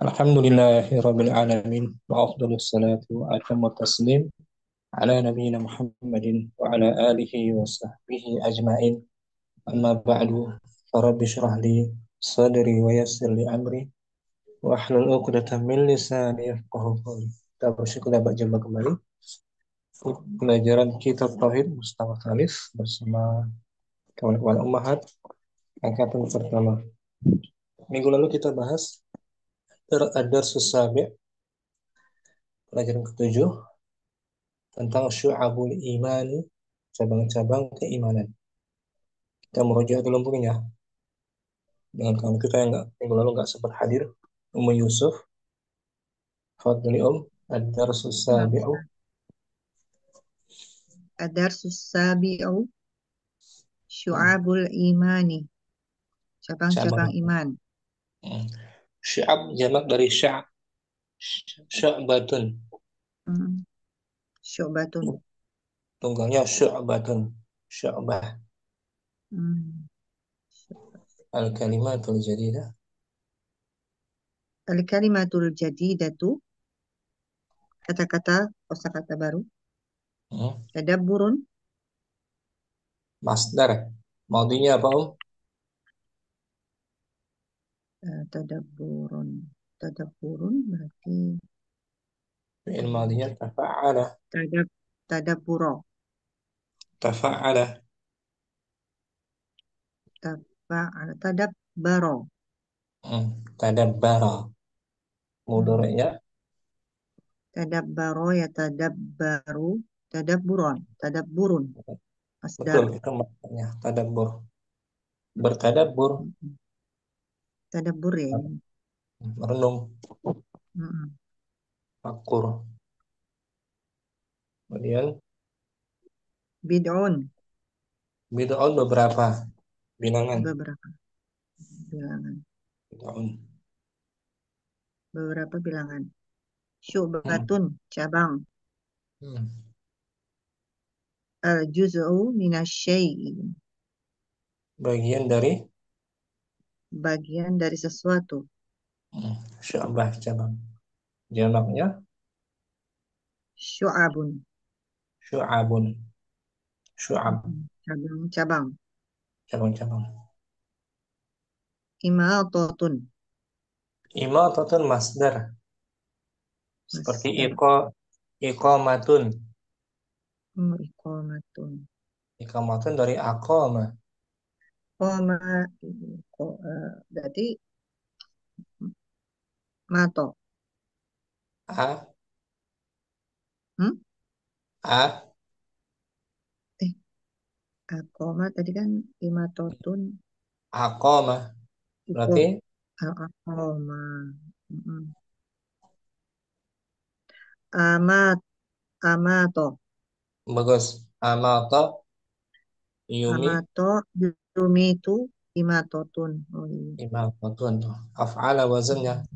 Alhamdulillahirabbil alamin wa afdhalus salatu wa atammu taslim ala nabiyyina Muhammadin wa ala alihi wa sahbihi ajmain. Amma ba'du, farabbi shrah li sadri wa yassir li amri wa ahlul 'uqdatam min lisani yafqahu qawli. Kita bersyukur dapat jumpa kembali pelajaran kitab tauhid Mustafa Khalif bersama kawan-kawan ummahat angkatan pertama. Minggu lalu kita bahas ad-darsus sabi', pelajaran ketujuh tentang syu'abul imani, cabang-cabang keimanan. Kita merujuk dulu mungkin ya dengan kawan kita yang minggu lalu nggak sempat hadir, Yusuf. Fadli ad-darsus Nah, sabi'u. Ad-Darsus Sabi'u Hmm, Syu'abul Imani, cabang-cabang cabang. iman. Hmm. Syu'ab jamak dari syu'batun. Hmm. Syu'batun. Tunggalnya syu'batun. Syu'bah. Hmm. Al-kalimatul jadidah. Al-kalimatul jadidatu, kata-kata, kosakata baru. Hmm. Tadabburun, Masdar. Maudinya apa, tadabburun. Tadabburun berarti Fi'il hmm, maudinya tafa'ala. tadab tadabburo. Tafa'ala. Tadabbaro. Tadabbara. Hmm. Mudhari'nya Tadabbaro ya tadabbaru. Tadabburon. Tadabburun. Masdar. betul, itu maknanya tadabbur. Bertadabbur, Hmm. Tadabbur ya ini. merenung, Hmm. akur. Kemudian Bid'un, bid'un beberapa bilangan. beberapa bilangan. Bid'un. Beberapa bilangan. Hmm. Syu'batun, cabang. Hmm. Al-juz'u minasyai'i, Bagian dari bagian dari sesuatu. syu'bah, cabang. Jamaknya Syu'abun, syu'abun. Syu'ab, cabang-cabang. cabang-cabang. Imatatun, Imatatun masdar, seperti masdar. iqamatun. Iqamatun. Iqamatun dari aqama. Qama, berarti mato. A, Hmm? a, Eh, Aqama tadi kan imatatun. aqama. Iqo, Berarti aqama. Mm-mm. Amat, amato. bagus. Amata yumi Amato yumitu imatotun. Oh iya. imamatun. Af'ala wazannya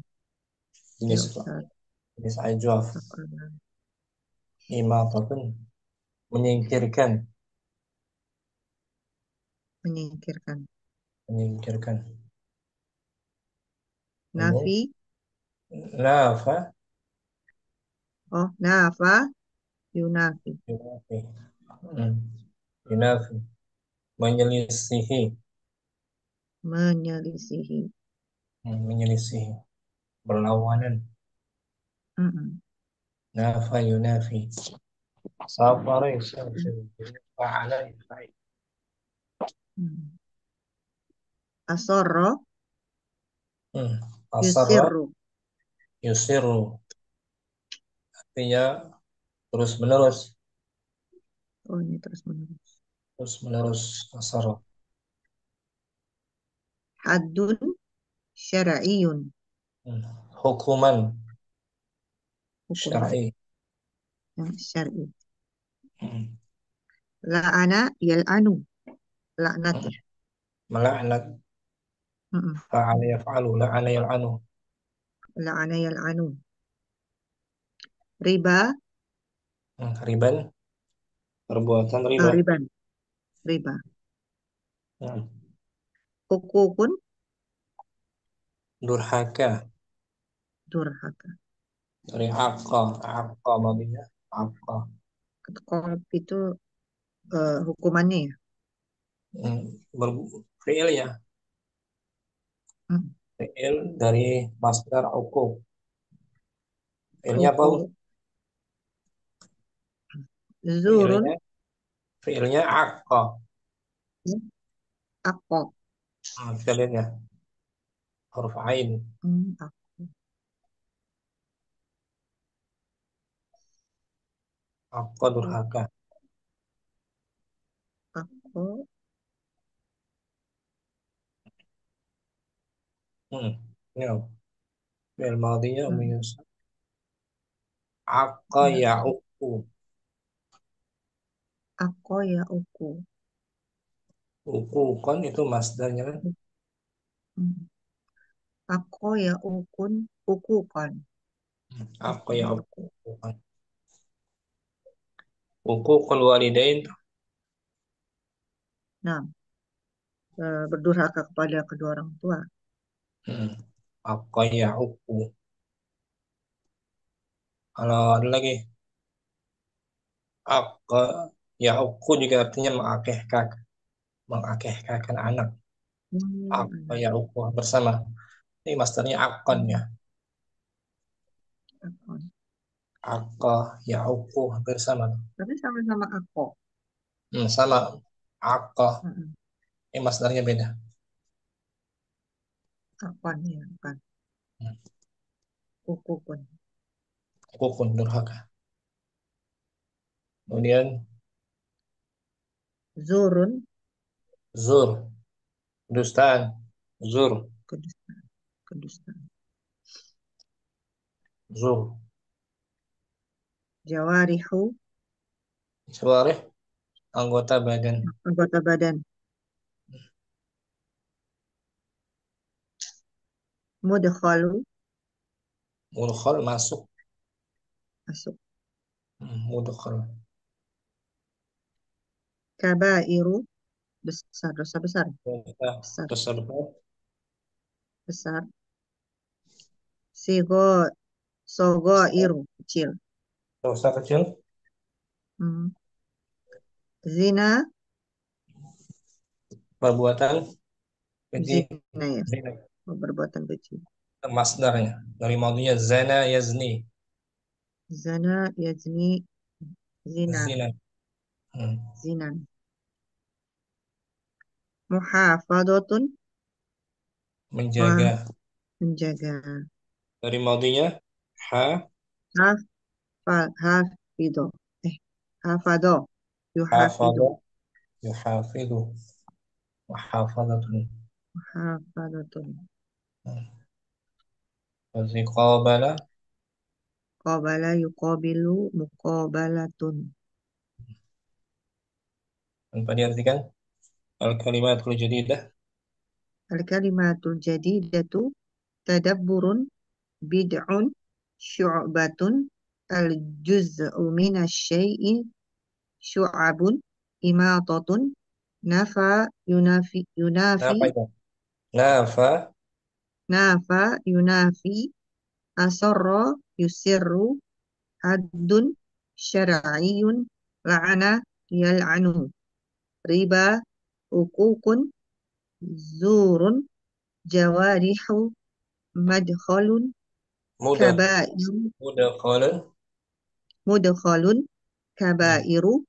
jenis Yu'fal. jenis ajwaf. Af'ala. Imamatun menyingkirkan, Menyingkirkan. menyingkirkan. Ini Nafi. nafa Oh, nafa. Yunafi. yunafi. Hmm. Yunafi menyelisihi. Menyelisihi. Menyelisihi, berlawanan. Mm-mm. Nafa yunafi. Safara yusamsilu. Fa'ala yaf'al. Mm. Asorro. Hmm. Asarra Yusirru. yusiru, artinya terus menerus, Oh, ini terus menerus. terus menerus. Asarra. Haddun syara'iyun. Hmm. Hukuman Hukum syar'i. yang syar'i. Hmm. La'ana yal'anu. Laknat Hmm. ya. Melaknat. Mm-mm. Fa'ala yaf'alu, la'ana yal'anu. La'ana yal'anu. Riba. Riban, perbuatan riba. Riban. Riba. Hmm. Hukukun. Durhaka. durhaka. Dari akka madinya. Akka. Qolb itu hukumannya ya. Hmm, fiil ya. Hmm. Fiil dari masdar uku. Fiilnya apa? Uku zurun Fiilnya, fiilnya akka. akok. Kita lihat ya. Huruf ain. Aku Akka durhaka. aku Hmm. Ya. Fiil madinya hmm. minus. Akka Ya. ya uku. Aku ya uku. Uku kan itu masdarnya kan. Hmm. Aku ya ukun uku kan. Akka Uku ya ya uku. uku. Kan. Uku walidain. Nah, berdurhaka kepada kedua orang tua. Hmm. Akka ya uku. Kalau ada lagi. Akka ya uku juga artinya mengakehkan anak. Akka Anak. ya uku bersama. Ini masternya akon ya. Hmm. Akon. Akka ya uku bersama. Tapi sama-sama aku. Sama akka. Hmm. Ini masternya beda. Akon ya kan. Hmm. Uku pun. Ukun durhaka. Kemudian Zurun zur, dustaan, zur, kedustaan. Kedustaan. zur. Jawarihu Suareh anggota badan. anggota badan. Mudkhalu Mudkhal masuk. masuk. Mudkhal. Kabairu besar, dosa besar. Kita Besar, tersebut besar. Sigo sogo iru kecil. dosa kecil. Hmm. Zina Perbuatan keji. zina ya. Zina. Perbuatan keji. Masdarnya dari maunya zana yazni. Zana yazni zina. Zina. Hmm. Zina. Muhafadotun Menjaga. menjaga. Dari maunya ha Hafido. Eh, hafado. Yuhafidu. hafadha yuhafidhu wa hafadhatun. Hafadotun. Ziqabala Qabala yuqabilu muqabalatun. tanpa diartikan al-kalimatul jadidah. Al-kalimatul jadidatu tadabburun bid'un syu'batun al-juz'u minasyai'i syu'abun imatatun nafa Apa itu? Nafa nafa yunafi asarra yusirru haddun syar'iyyun la'ana yal'anu riba uququn zurun jawarihu madkhalun mudah kabairu mudah khalun mudkhalun kabairu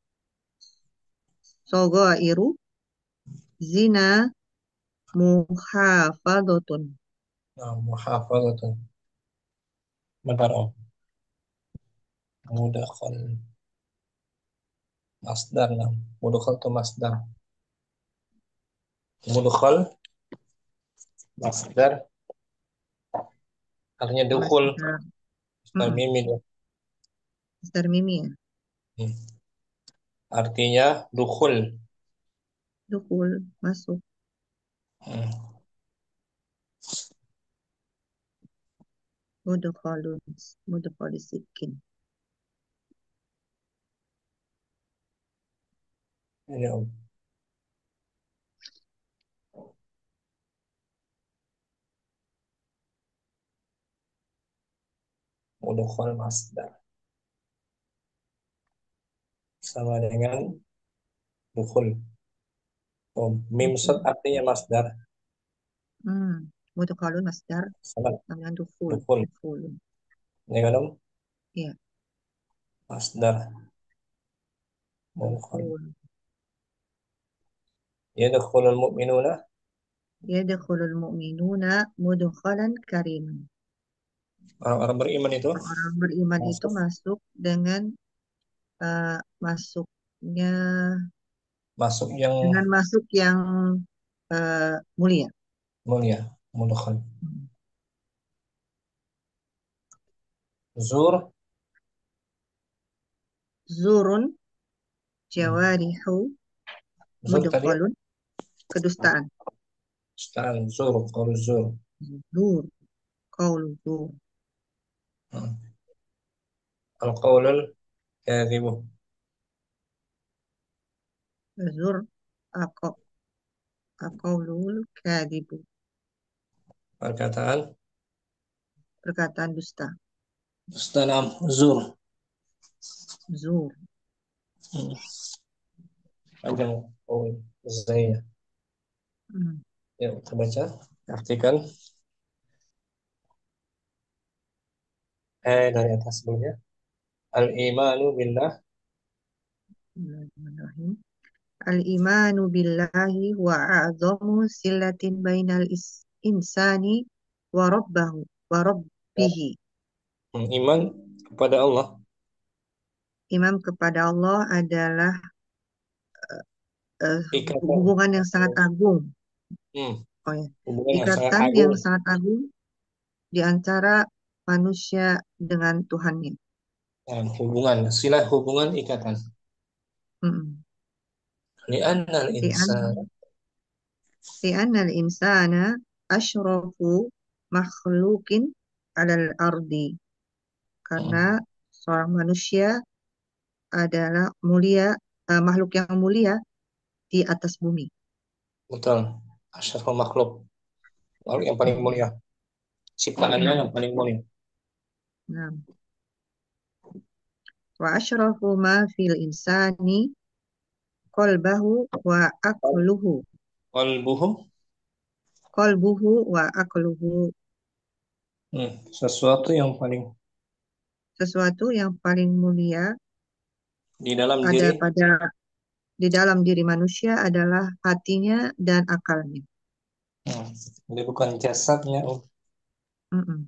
sagairu zina muhafadzatun. muhafazatun. Bentar om. Mudah khal masdar nam. Mudah khal itu masdar. Mudah khal masdar artinya dukul. Masdar. Masdar mimi dia. Masdar mimi ya. Hmm. Artinya dukul. Dukul masuk. Hmm. Mudkhalun mudkhalisikin. Ini om. Mudkhal masdar. Sama dengan dukhul. Oh, mim sad Dukhul. artinya masdar. Hmm. Mudkhalun masdar. Sama Namanya dukhul. dukhul. Dukhulun. Ya kan, Om? Iya. Masdar. Mudkhal. Dukhul. Yadkhulul mu'minuna. Yadkhulul mu'minuna mudkhalan kariman. Orang-orang beriman itu Orang beriman itu masuk masuk dengan masuknya masuk yang dengan masuk yang mulia. mulia. Mudkhal. Hmm. Zur. Zurun Hmm. jawarihu Zur tadi. mudkhalun kedustaan. Sekarang zur. Kalau zur. Zur, qaulu zur. Hmm. Al-qawlul kadhibu. Zur aqo aqaulul kadibu. Perkataan Perkataan dusta. Istinam zur. Zur. Hmm. Panjang. Oh, zaya. Hmm. Ya, kita baca. Artikel dari atas dulu ya. Al-imanu billah. Bismillahirrahmanirrahim. Al-imanu billahi wa a'zamu silatin bainal insani wa rabbahu wa rabbihi. Iman kepada Allah. Imam kepada Allah adalah eh, Ikatan. hubungan yang sangat agung. Hmm. Oh ya, Hubungan yang sangat ikatan yang agung. sangat agung di antara manusia dengan Tuhannya. Nah, hubungan. Silah hubungan ikatan. Mm-mm. Li'anna Li'an- al-insan. Li'annal insana asyrafu makhlukin alal ardi. Karena Hmm. seorang manusia adalah mulia, makhluk yang mulia di atas bumi. Betul. Asyraful makhluk. Makhluk yang paling Mm-mm. mulia. Ciptaannya Nah, yang paling mulia. nah. Wa asyrafu ma fil insani qalbahu wa aqluhu. Qalbuhu. Qalbuhu wa aqluhu. Sesuatu yang paling Sesuatu yang paling mulia di dalam ada diri. pada di dalam diri manusia adalah hatinya dan akalnya. Hmm. Jadi bukan jasadnya, Mm-mm.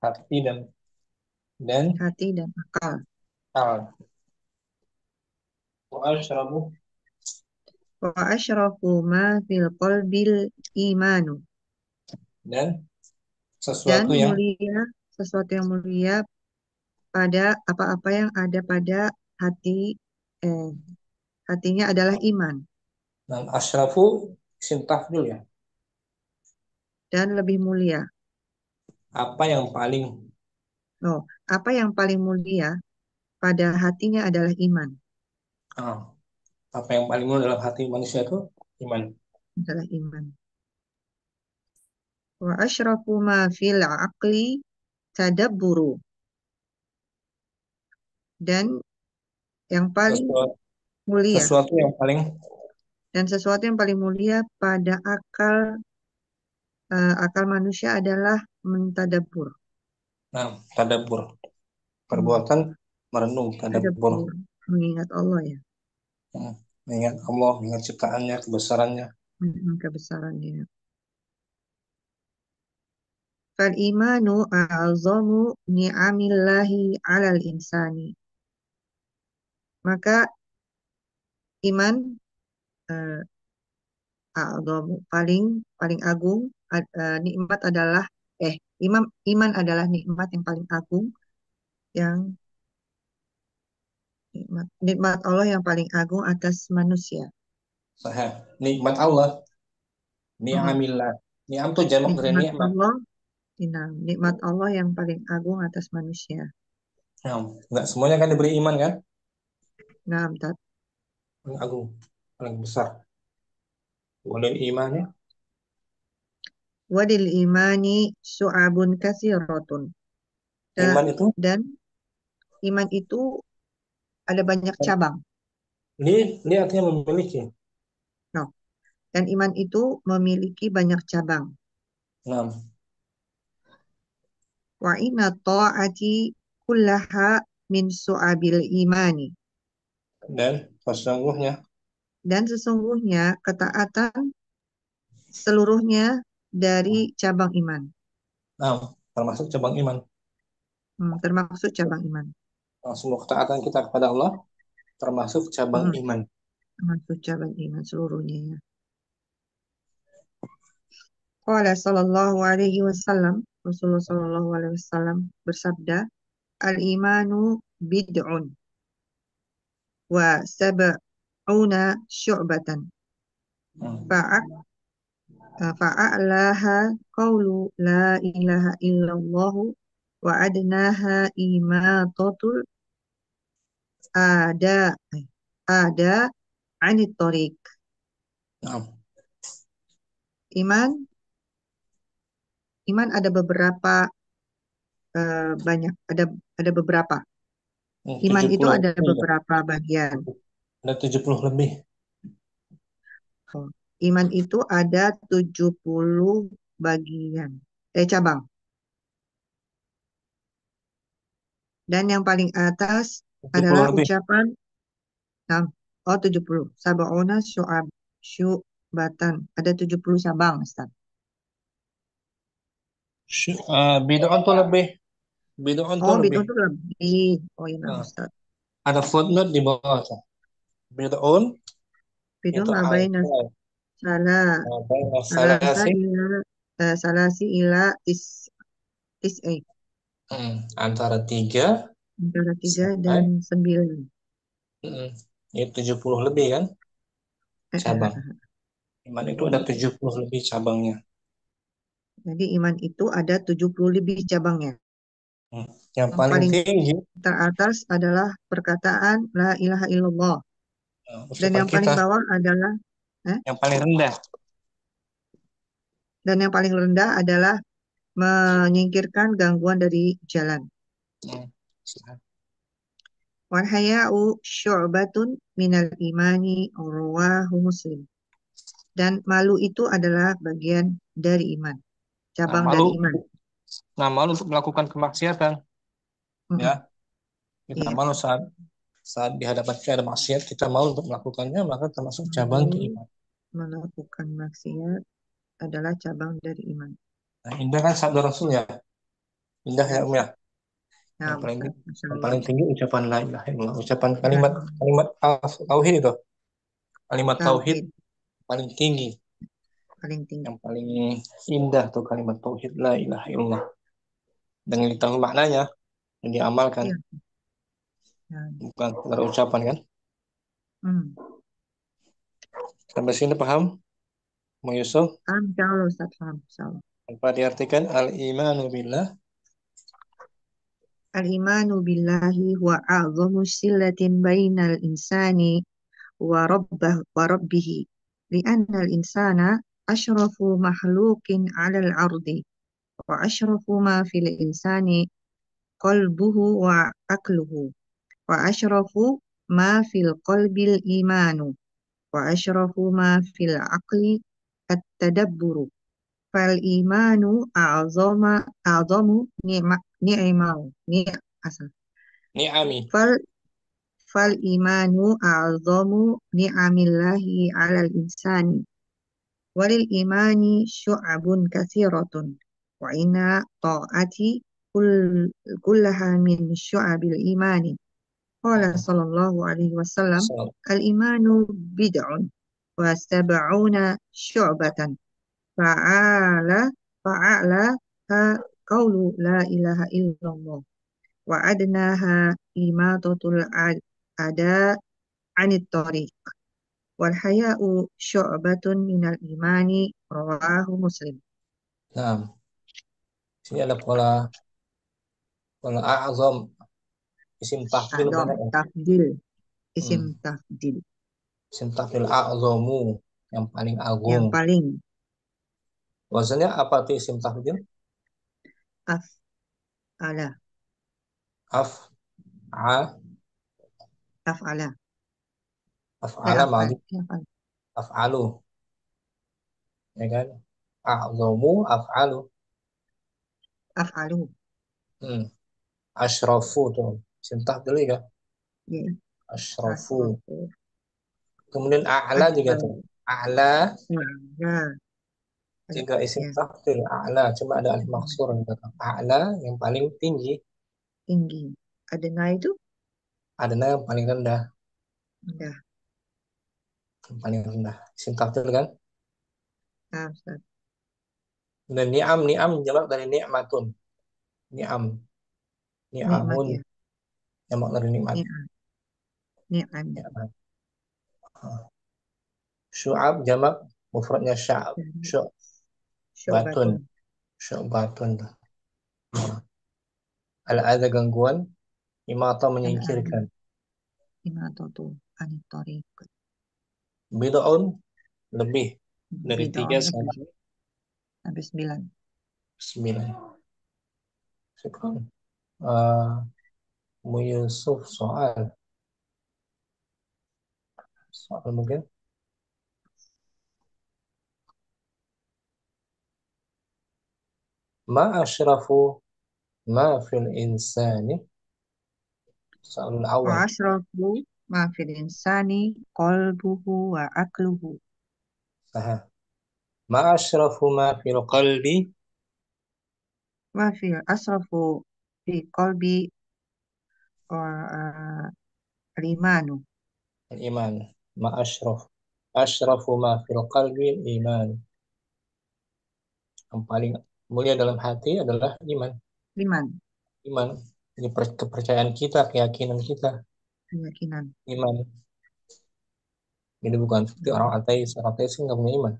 hati dan Hati dan akal. akal. Wa asyrabu. Wa asyrafu ma fil qalbil imanu. Dan Dan sesuatu yang mulia, sesuatu yang mulia pada apa-apa yang ada pada hati, eh, hatinya adalah iman. dan asyrafu isim tafdil ya. Dan lebih mulia. Apa yang paling Oh, apa yang paling mulia pada hatinya adalah iman. ah, apa yang paling mulia dalam hati manusia itu iman. Adalah iman. Wa asyrafu ma fil aqli tadabburu. Dan yang paling Sesuatu, mulia. sesuatu yang paling Dan sesuatu yang paling mulia pada akal manusia adalah mentadabbur. tadabbur. Hmm, Perbuatan merenung tadabbur. tadabbur. Mengingat Allah ya. Hmm. Mengingat Allah, mengingat ciptaannya, kebesarannya. Kebesarannya. Fal imanu a'zamu ni'amillahi 'alal insani. Maka iman eh, a'zamu paling paling agung nikmat adalah iman adalah nikmat yang paling agung yang nikmat Allah yang paling agung atas manusia. Sahih. Nikmat Allah, Mm-mm. ni'amillah. Ni'am tuh jamak dari Nikmat nikmat. Allah, nikmat Allah yang paling agung atas manusia. Nah, nggak semuanya kan diberi iman kan? Nah, Paling agung, paling besar. Walil imannya. wadil imani su'abun katsiratun. Da- Iman itu dan iman itu ada banyak cabang. li artinya memiliki. No. Dan iman itu memiliki banyak cabang. Nah, Wa inna ta'ati kullaha min su'abil imani. dan sesungguhnya, Dan sesungguhnya ketaatan seluruhnya dari cabang iman. nah, termasuk cabang iman. Termasuk cabang iman. Nah, semua ketaatan kita kepada Allah termasuk cabang Hmm, iman. termasuk cabang iman seluruhnya ya. Qala sallallahu alaihi wasallam, Rasulullah sallallahu alaihi wasallam bersabda, al-imanu bid'un wa sab'una syu'batan. Hmm. Fa'ak fa'a'laha qawlu la ilaha illallah wa adnaha imatatul ada ada anit tariq. Nah, Iman iman ada beberapa banyak ada beberapa. Iman itu 70 ada lebih ya. beberapa bagian. Ada 70 lebih. Oh, iman itu ada 70 bagian. Cabang. Dan yang paling atas 70 adalah lebih. ucapan nah, 70. Sab'una syu'batan. Ada 70 cabang, Ustaz. Bid'ah tuh lebih. Bid'ah tuh Oh, lebih. bid'un itu lebih. Oh, iya, Nah, Ustaz. ada footnote di bawah tuh. Bid'un Bid'un itu ma baina angka. salah Baina salasa salasi, ila salasi ila tis'ai. antara 3 Antara 3 dan sampai 9. hmm, itu 70 lebih kan Eh, eh, cabang. eh. Iman itu ada Jadi 70 lebih cabangnya. Jadi iman itu ada 70 lebih cabangnya. Hmm. Yang Yang paling paling tinggi teratas adalah perkataan la ilaha illallah. Dan ucapan yang paling kita, bawah adalah eh, yang paling rendah. dan yang paling rendah adalah menyingkirkan gangguan dari jalan. Hmm. Wal haya'u syu'batun minal imani rawahu Muslim. Dan malu itu adalah bagian dari iman, Nah, cabang malu, dari iman. nah, malu untuk melakukan kemaksiatan, ya. Mm-mm. Kita Iya, malu saat saat di hadapan kita ada maksiat, kita malu untuk melakukannya, maka termasuk cabang malu keimanan. melakukan maksiat adalah cabang dari iman. Nah, indah kan sabda Rasul ya, indah Ya, ya Umi ya. Ustaz. Ya, Yang paling Ustaz. Masya yang Allah. paling tinggi ucapan la ilaha illallah, ucapan La kalimat kalimat tauhid itu, kalimat tauhid tauhid paling tinggi, paling tinggi. yang paling indah tuh kalimat tauhid la ilaha illallah. Dengan ditahui maknanya dan diamalkan, Iya. Ya. bukan sekedar ucapan kan. Hmm. Sampai sini paham, Mau Yusuf? Paham, insya Allah, Ustaz. Paham, insya Allah. Apa diartikan al-imanu billah? Al-imanu billahi huwa a'zamu sillatin bainal insani wa rabbihi. Lianna al-insana ashrafu mahlukin ala al-ardi. Wa ashrafu ma fil insani qalbuhu wa akluhu. Wa ashrafu ma fil qalbil imanu. Wa ashrafu ma fil aqli at-tadabburu. Fal imanu a'zamu ni'mau ni asal. Ni'ami. Fal fal imanu a'zamu ni'amillahi 'alal insani. Walil imani syu'abun katsiratun. Wa inna ta'ati kullaha min syu'abil imani. Qala sallallahu alaihi wasallam, So, al-imanu bid'un wa sab'una syu'batan. Fa'ala fa'ala ha qawlu la ilaha illallah wa adnaha imatatul ada anit tariq wal haya'u syu'batun minal imani rawahu Muslim. nah, sini ada pola pola a'zam, isim tafdil Adam banyak ya. tafdil isim Hmm. tafdil Isim tafdil a'zamu, yang paling agung. yang paling Maksudnya apa tuh isim tafdil? af'ala Af, a, Af'ala. af'ala Af'al. madhi, Af'al. af'alu, ya kan? A'zamu, af'alu. Af'alu. Hmm. Ashrafu tuh. Sintah dulu ya. Ya. Ashrafu. Asrofu. Kemudian a'la juga tuh. Asrofu. A'la Ya. Ada. juga isim Ya. tafdil. A'la cuma ada alif Hmm. maksur yang datang. A'la yang paling tinggi. Tinggi. Adna itu Adna yang paling rendah. udah. Yang paling rendah. Isim tafdil kan? Ah, Ustaz. Dan ni'am, ni'am jamak dari ni'matun. Ni'am, Nikmat ni'amun ya. jamak dari nikmat. Ni'am. Ni'am. Ni'mat. Syu'ab jamak mufradnya sya'ab. Dan Syu'batun. syu'batun. Syu'batun. Al-adha gangguan. Imata Al-ada. menyingkirkan. Imatatu. Anitorik. Bid'un lebih dari tiga Bid'ah lebih. sampai Sampai 9. 9. Syukran. Uh, Mu Yusuf soal mungkin. Ma asyrafu ma fil insani. Soal Wa awal. asrofu ma fil insani qalbuhu wa akluhu. Aha. Ma asyrafu ma fil qalbi. Wa fil asrofu fi qalbi wa al-imanu. Iman. Ma asyraf. Asyrafu ma fil qalbi iman. Yang paling mulia dalam hati adalah iman. Iman. Iman. Ini kepercayaan kita, keyakinan kita. Keyakinan. Iman. Ini bukan seperti orang ateis. Orang ateis kan nggak punya iman.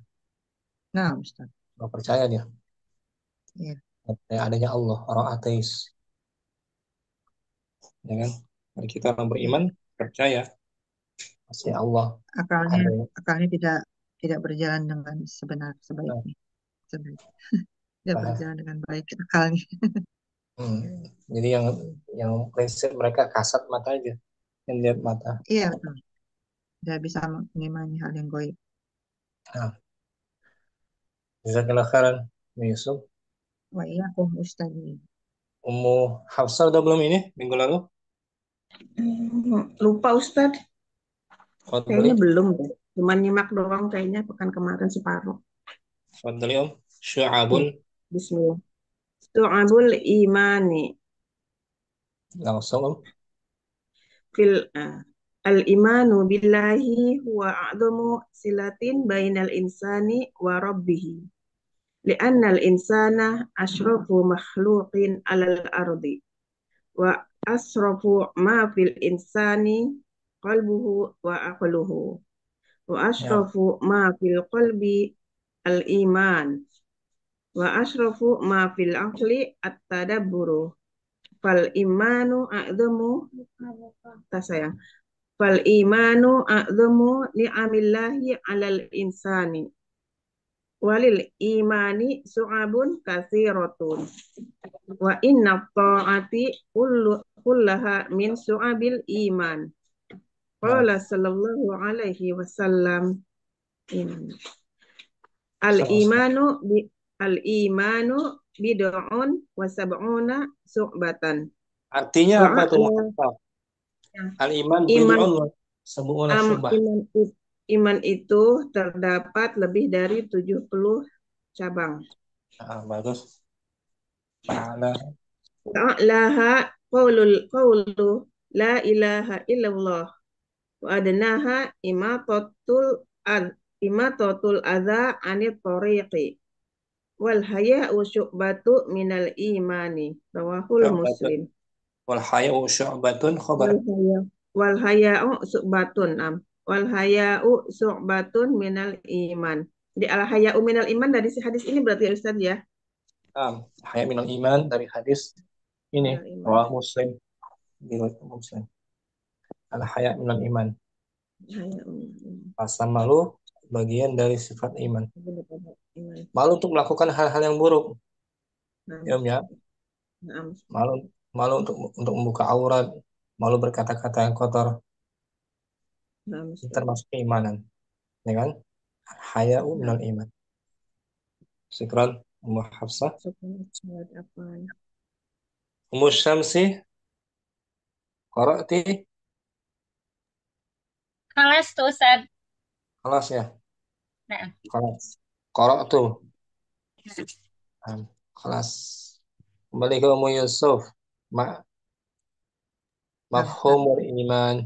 Nah, Ustaz. Nggak percaya dia. Ya, Nggak percaya adanya Allah. Orang ateis. Ya kan? Dan kita orang ya. beriman percaya pasti Allah Akalnya, ada. akalnya tidak berjalan dengan Nah, sebaiknya. Sebaik. Tidak nah, berjalan dengan baik akalnya. hmm. Jadi yang prinsip mereka kasat mata aja, yang lihat mata. Iya, betul. Tidak bisa mengimani hal yang goib. Nah, jazakallah khairan, Yusuf. Wa iyyakum Ustaz. Ummu Hafsah udah belum ini minggu lalu? Lupa Ustadz, Fadli, kayaknya belum deh. Cuman nyimak doang kayaknya pekan kemarin separuh. Fadli Om. Syu'abun, Bismillah. Tu'abul imani langsung Om. fil al-imanu billahi huwa a'zamu silatin bainal insani wa rabbihi. Lianna al-insana asyrafu makhluqin alal ardi wa asrafu ma fil insani qalbuhu wa aqluhu wa Ya, asrafu ma fil qalbi al-iman wa asrafu ma fil aqli at-tadabburu fal imanu a'zamu sayang fal imanu a'zamu ni'amillahi 'alal insani walil imani su'abun katsiratun wa inna ta'ati kullaha min su'abil iman nah. qala sallallahu alaihi wasallam al Sama-sama. imanu bi al imanu bid'un wa sab'una su'batan Artinya wa apa tuh a'la muhakkak? Al-iman iman bid'un wa sab'una syubah. iman iman itu terdapat lebih dari 70 cabang. Ah, bagus. Ta'ala. Wa a'laha qawlu la ilaha illallah wa adnaha imatatul adza anit tariqi wal haya'u syu'batu minal imani rawahul Syu'batun. muslim. Wal haya'u syu'batun khobar. wal haya wal haya'u su'batun wal haya'u su'batun minal iman. Jadi al haya'u minal iman dari si hadis ini berarti ya Ustaz ya. Haya minal iman dari hadis ini. Minal iman. Rawah Muslim. Riwayat Muslim. Al haya minal iman. Haya'u minal iman. Rasa malu bagian dari sifat iman. Iman. Malu untuk melakukan hal-hal yang buruk. Nah, Ya, Om, ya. nah, Malu. malu untuk membuka aurat, malu berkata-kata yang kotor, Nah, itu Ustaz. termasuk keimanan, ya kan? Haya'u Nah, minal iman. Syukran, Ummu Hafsah. surat apa ya? Ummu Syamsi, qara'ti, Kelas tuh Ustaz. kelas ya, Nah, kelas. Qara'tu, kelas. Kembali ke Ummu Yusuf. Ma Nah, Ustaz. mafhumul iman.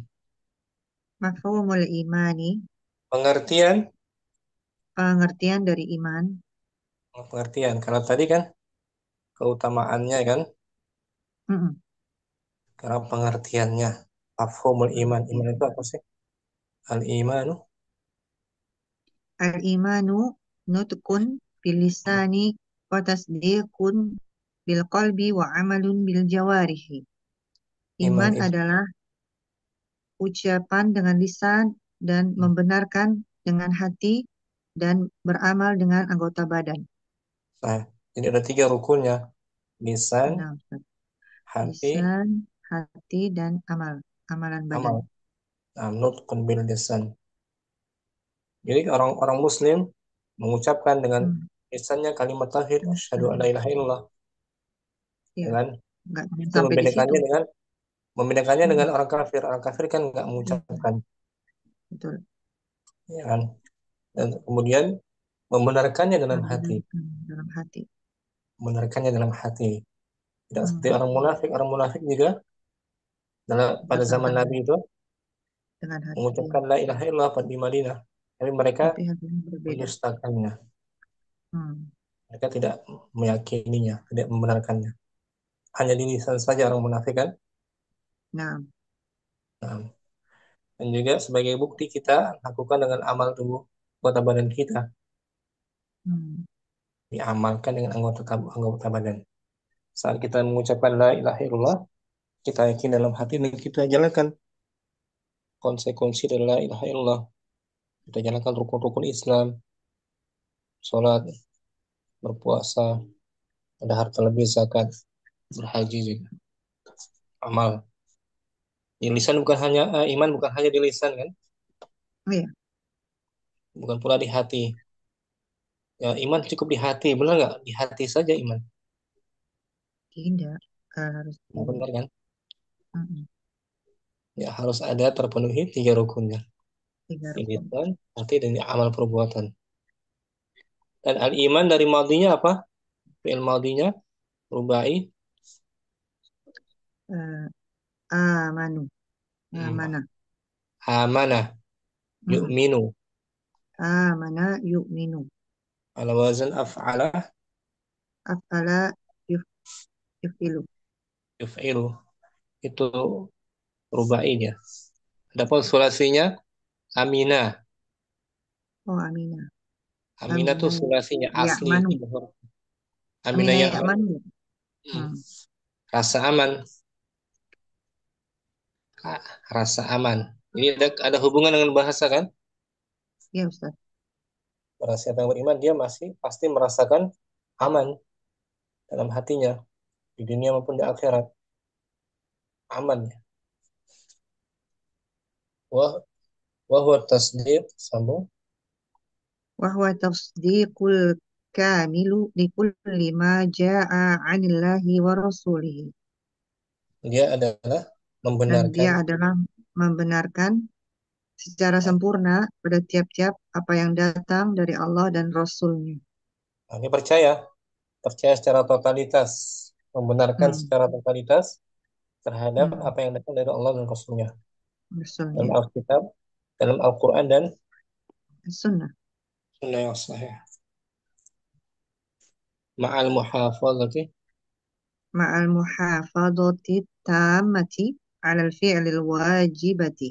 Mafhumul imani, Pengertian, pengertian dari iman. pengertian. Kalau tadi kan keutamaannya kan, Mm-mm. karena pengertiannya. Mafhumul iman. Iman itu apa sih? Al-imanu. Al-imanu nutkun bil lisani wa tasdiqun bil qalbi wa amalun bil jawarihi. Iman Iman itu adalah ucapan dengan lisan dan membenarkan dengan hati dan beramal dengan anggota badan. nah, jadi ada tiga rukunnya. Lisan, Nah, Ustaz. hati, Lisan, hati, dan amal. Amalan badan. amal. Nah, nutqun bil lisan. Jadi orang-orang Muslim mengucapkan dengan Hmm. lisannya kalimat tauhid, asyhadu an la ilaha illallah, ya Ya, kan? nggak Itu sampai di situ. membedakannya dengan Hmm. orang kafir. Orang kafir kan nggak Iya, mengucapkan, betul. ya kan? Dan kemudian membenarkannya dengan hati, Membenarkan dalam hati. membenarkannya dalam hati. Tidak seperti Hmm. orang munafik juga pada zaman Ucapkan Nabi itu dengan hati, mengucapkan la ilaha illallah di Madinah, tapi mereka tapi hatinya berbeda. mendustakannya. Hmm. Mereka tidak meyakininya, tidak membenarkannya. Hanya di lisan saja orang munafik kan. Nah, Nah, dan juga sebagai bukti kita lakukan dengan amal tubuh anggota badan kita, hmm. diamalkan dengan anggota badan. Saat kita mengucapkan la ilaha illallah, kita yakin dalam hati dan kita jalankan konsekuensi dari la ilaha illallah. Kita jalankan rukun-rukun Islam, sholat, berpuasa, ada harta lebih, zakat, berhaji juga, amal. Di lisan bukan hanya iman bukan hanya di lisan kan, Oh ya, bukan pula di hati. Ya, iman cukup di hati, benar nggak? Di hati saja iman. tidak. Harus di Nah, benar kan? mm-mm. Ya, harus ada terpenuhi tiga rukunnya. Tiga Di rukun. lisan, hati, dan di amal perbuatan. Dan al-iman dari madinya apa? Fi'il madinya, rubai, Eh, amanu, hmm, amana, amanah, mm-mm. yu'minu, Amana yu'minu. ala wazan af'ala, Afala yufilu. yuf'ilu. Itu rubainya. Adapun sulasinya, aminah. Oh, amina. Aminah itu Amina sulasinya asli. ya'manu. Aminah Amina yang ya'manu. hmm, Hmm. rasa aman, rasa aman. Ini ada hubungan dengan bahasa kan? Ya, Ustaz. Para siapa yang beriman dia masih pasti merasakan aman dalam hatinya di dunia maupun di akhirat, aman ya. Wah, huwa tasdiq sambung. Wahwa tasdiqul kamilu likulli ma ja'a anillahi wa rasulihi. Dia adalah Dan membenarkan. dia adalah membenarkan secara sempurna pada tiap-tiap apa yang datang dari Allah dan Rasul-Nya. Nah, ini percaya secara totalitas, membenarkan Hmm. secara totalitas terhadap Hmm. apa yang datang dari Allah dan Rasulnya dalam Rasul-Nya. Alkitab, dalam Al-Quran dan Sunnah. Sunnah yang sahih. Ma'al muhafazati Ma'al muhafadhati tammati 'alal fi'lil wajibati.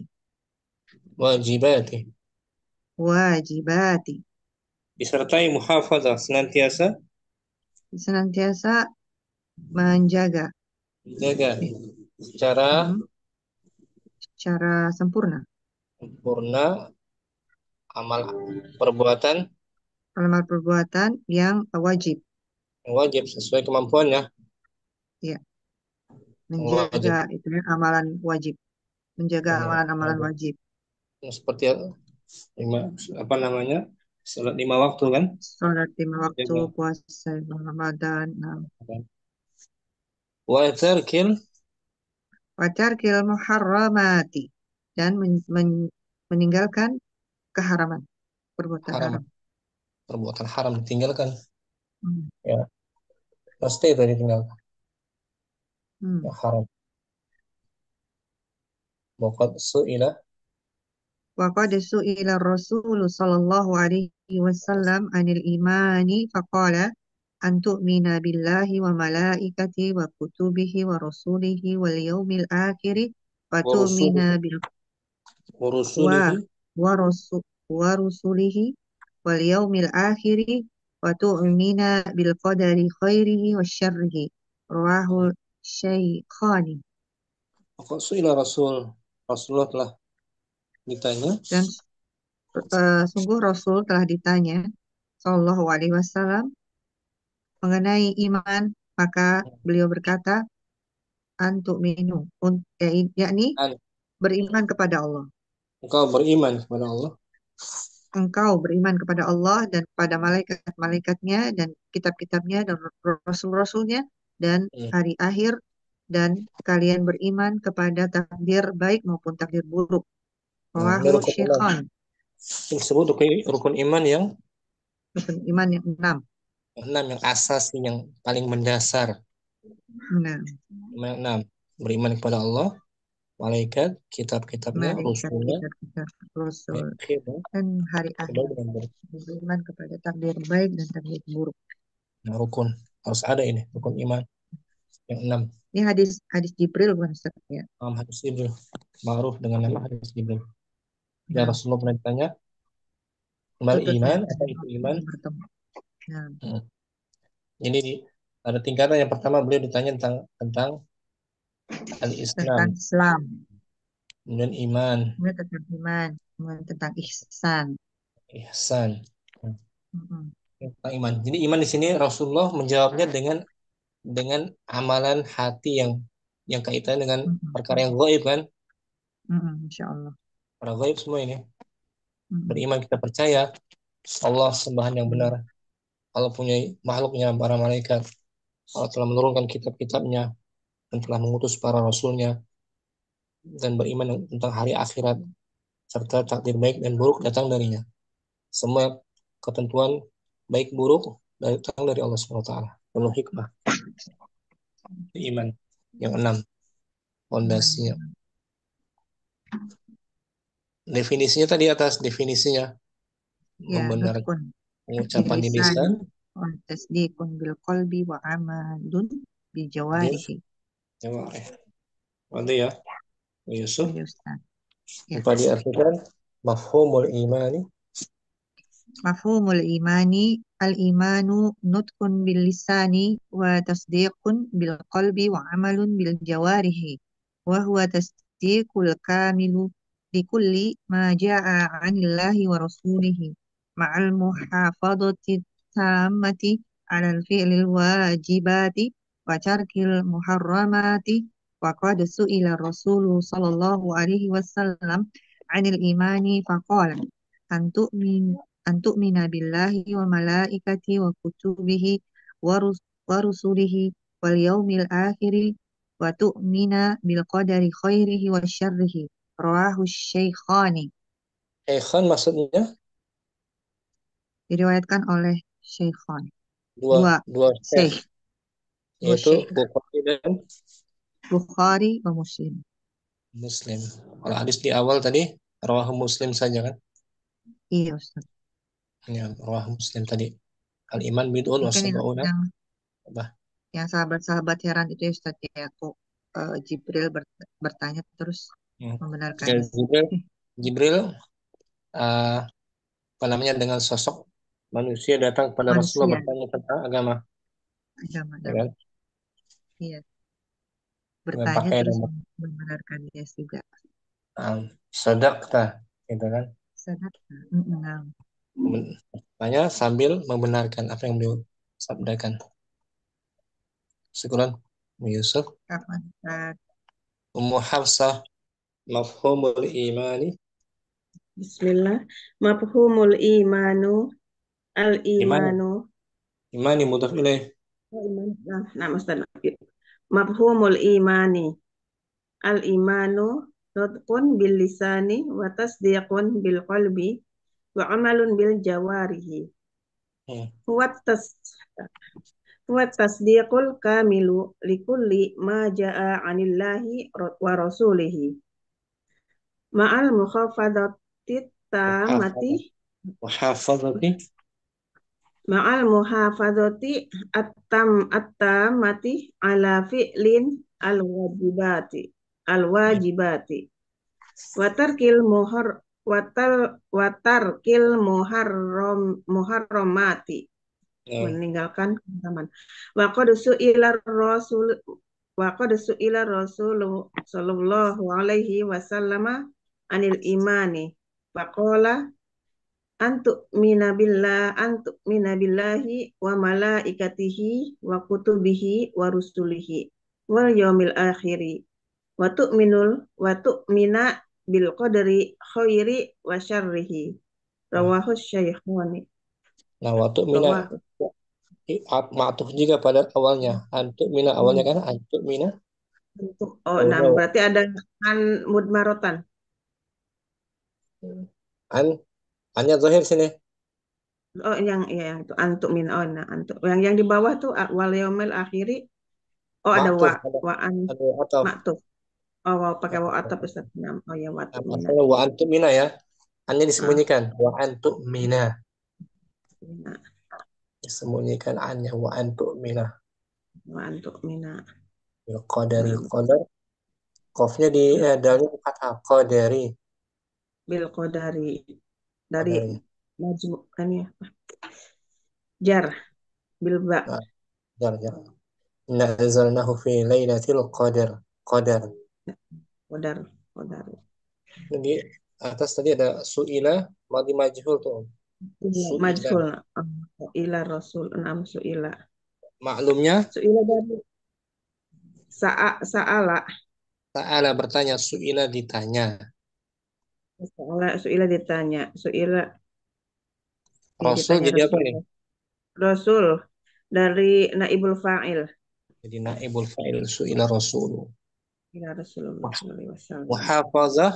wajibati, Wajibati. disertai muhafazah senantiasa Senantiasa menjaga jaga secara hmm, secara sempurna sempurna amal perbuatan amal perbuatan yang wajib. yang wajib sesuai kemampuannya. Ya. menjaga wajib. itu ya amalan wajib, menjaga Ya, amalan-amalan wajib. seperti lima apa namanya salat 5 waktu kan. Sholat 5 waktu, Jaga. puasa Ramadan, nah. Wa tarkil Watarkil muharramati, dan meninggalkan keharaman, perbuatan haram, haram. perbuatan haram ditinggalkan. Hmm. Ya, pasti itu ditinggalkan. Hmm. Ya, haram. Waqad su'ila Wa qad su'ila Rasul sallallahu alaihi wasallam anil imani faqala an tu'mina billahi wa malaikati wa kutubihi wa rasulihi wal yawmil akhiri wa wa tu'mina rusulihi bil wa wa rusulihi wa rasul wa rusulihi wal yaumil akhiri wa tu'mina bil qadari khairihi wa syarrihi, rawahu Syaikhani. Waqad su'ila Rasulullah telah ditanya Dan sungguh Rasul telah ditanya Sallallahu Alaihi Wasallam mengenai iman, maka beliau berkata antuk minu, yakni an beriman kepada Allah. engkau beriman kepada Allah, Engkau beriman kepada Allah dan kepada malaikat-malaikatnya dan kitab-kitabnya dan rasul-rasulnya dan hari akhir, dan kalian beriman kepada takdir baik maupun takdir buruk. ini Rawahu rukun iman. Syekhan. Ini disebut rukun iman yang Rukun iman yang 6. 6, yang asasi, yang paling mendasar. Nah, Iman yang 6, beriman kepada Allah, malaikat, kitab-kitabnya, malaikat, rasulnya, kitab-kitab, rasul, akhirnya dan hari akhir. dengan Beriman kepada takdir baik dan takdir buruk. nah, rukun harus ada ini rukun iman yang 6. Ini hadis Jibril bukan Ustaz ya? Hadis Jibril, ma'ruf dengan nama hadis Jibril. Ya, Nah, Rasulullah pernah ditanya beriman apa itu iman. bertemu. Nah, Jadi ada tingkatan. Yang pertama beliau ditanya tentang al-Islam, tentang Islam, kemudian iman, kemudian tentang iman, kemudian tentang ihsan. ihsan. Mm-mm. Tentang iman. Jadi iman di sini Rasulullah menjawabnya dengan amalan hati yang kaitan dengan perkara yang gaib kan. Insya Allah. Perkara gaib semua ini. Beriman kita percaya Allah sembahan yang benar. Allah punya makhluknya, para malaikat. Allah telah menurunkan kitab-kitabnya dan telah mengutus para rasulnya, dan beriman tentang hari akhirat serta takdir baik dan buruk datang darinya. Semua ketentuan baik buruk datang dari Allah SWT. Penuh hikmah. Iman yang 6 fondasinya. Definisinya tadi atas definisinya Ya, membenarkan nutkun pengucapan di bilisan lisan, wa tasdiqun bil qalbi wa amalun bi jawarihi. jawarih. Ada ya, Yusuf. Ya, Ustaz. Ya. Apa diartikan mafhumul imani? Mafhumul imani al-imanu nutkun bil lisani wa tasdiqun bil qalbi wa amalun bil jawarihi wa huwa tasdiqul kamilu bi kulli ma jaa 'anillahi wa rasulihi ma'al muhafadati tammati 'ala al-fi'lil wajibati wa tarkil muharramati. Wa qad su'ila Rasulu sallallahu alaihi wasallam 'anil imani faqala an tu'min an tu'mina billahi wa malaikati wa kutubihi wa rusulihi wal yaumil akhiri wa tu'mina bil qadari khairihi wa syarrihi, rawahu Syaikhani. Khan maksudnya Diriwayatkan oleh Syaikhani. dua syekh, Syekh, dua yaitu syekh, Bukhari dan Bukhari wa Muslim. Muslim. Kalau hadis di awal tadi rawahu Muslim saja kan? Iya Ustaz. Ya, rawahu Muslim tadi. Al-iman bid'un wa Mungkin sab'una. yang sahabat-sahabat heran itu ya Ustaz ya, kok Jibril bertanya terus membenarkannya. Jibril apa namanya, dengan sosok manusia datang kepada Rasulullah bertanya tentang agama. Ya kan? Iya. Dengan Bertanya pakaian terus membenarkan dia juga. Sadaqta, gitu kan? Sadaqta. Tanya sambil membenarkan apa yang beliau sabdakan. Syukuran. Yusuf. Kapan Ustaz? Ummu Hafsah, mafhumul imani. Bismillah. Mafhumul imanu. Imani, Al-imanu. imani mudhaf ilaih. Oh, iman. Nah, Ustaz. Mafhumul imani. Al-imanu nutqun bil lisani wa tasdiqun bil qalbi wa amalun bil jawarihi. Hmm. Huwa tas huwa tasdiqul kamilu likulli ma jaa 'anillahi wa rasulihi. Ma'al mukhafadati tamati Muhafazah. Muhafazati. ma'al muhafadati at-tamati ala fi'lin al-wajibati watarkil muhar watarkil muharramati, Ya. meninggalkan keharaman. Wa qad su'ila rasul sallallahu alaihi wasallam anil imani faqala antu'mina billahi wa malaikatihi wa kutubihi wa rusulihi wal yaumil akhiri wa tu'mina bil qadari khairi wa syarrihi. Nah, Rawahu syaikhani. waktu mina Rawahu. ma'tuf juga pada awalnya. Antuk mina awalnya kan antuk mina. Nah, Awalnya berarti ada an mudmarotan. an, annya zahir sini. Oh, yang ya itu antuk min. Oh, nah, antuk. Yang di bawah tuh wal yaumil akhiri. Oh, ada Ma'tuf wa an ada ataf. maktub. Oh, wow, pakai wa atap Ustaz. Nah, oh ya, wa Nah, tu'mina. masalah wa antuk mina ya. Annya Ah, disembunyikan. Wa antuk mina. nah, Disembunyikan annya wa antuk mina. wa antuk mina. Bil qadari Nah, qadar. Qafnya di bil dalil fathah qadari. bil qadari dari Qadari. majmu kan ya. Jar bil ba. Nah, jar jar. Inna anzalnahu fi lailatul qadar. Qadar. Qadar, qadar. Jadi atas tadi ada suila madi majhul tuh. Suila. Majhul. Ila rasul enam suila. Maklumnya Suila dari sa'ala. ta'ala bertanya, suila ditanya. Suila ditanya. Suila ya Rasul ditanya jadi apa Rasul. nih? Rasul dari naibul fa'il. Jadi naibul fa'il suila rasul. Ila Rasulullah sallallahu alaihi wasallam. Muhafazah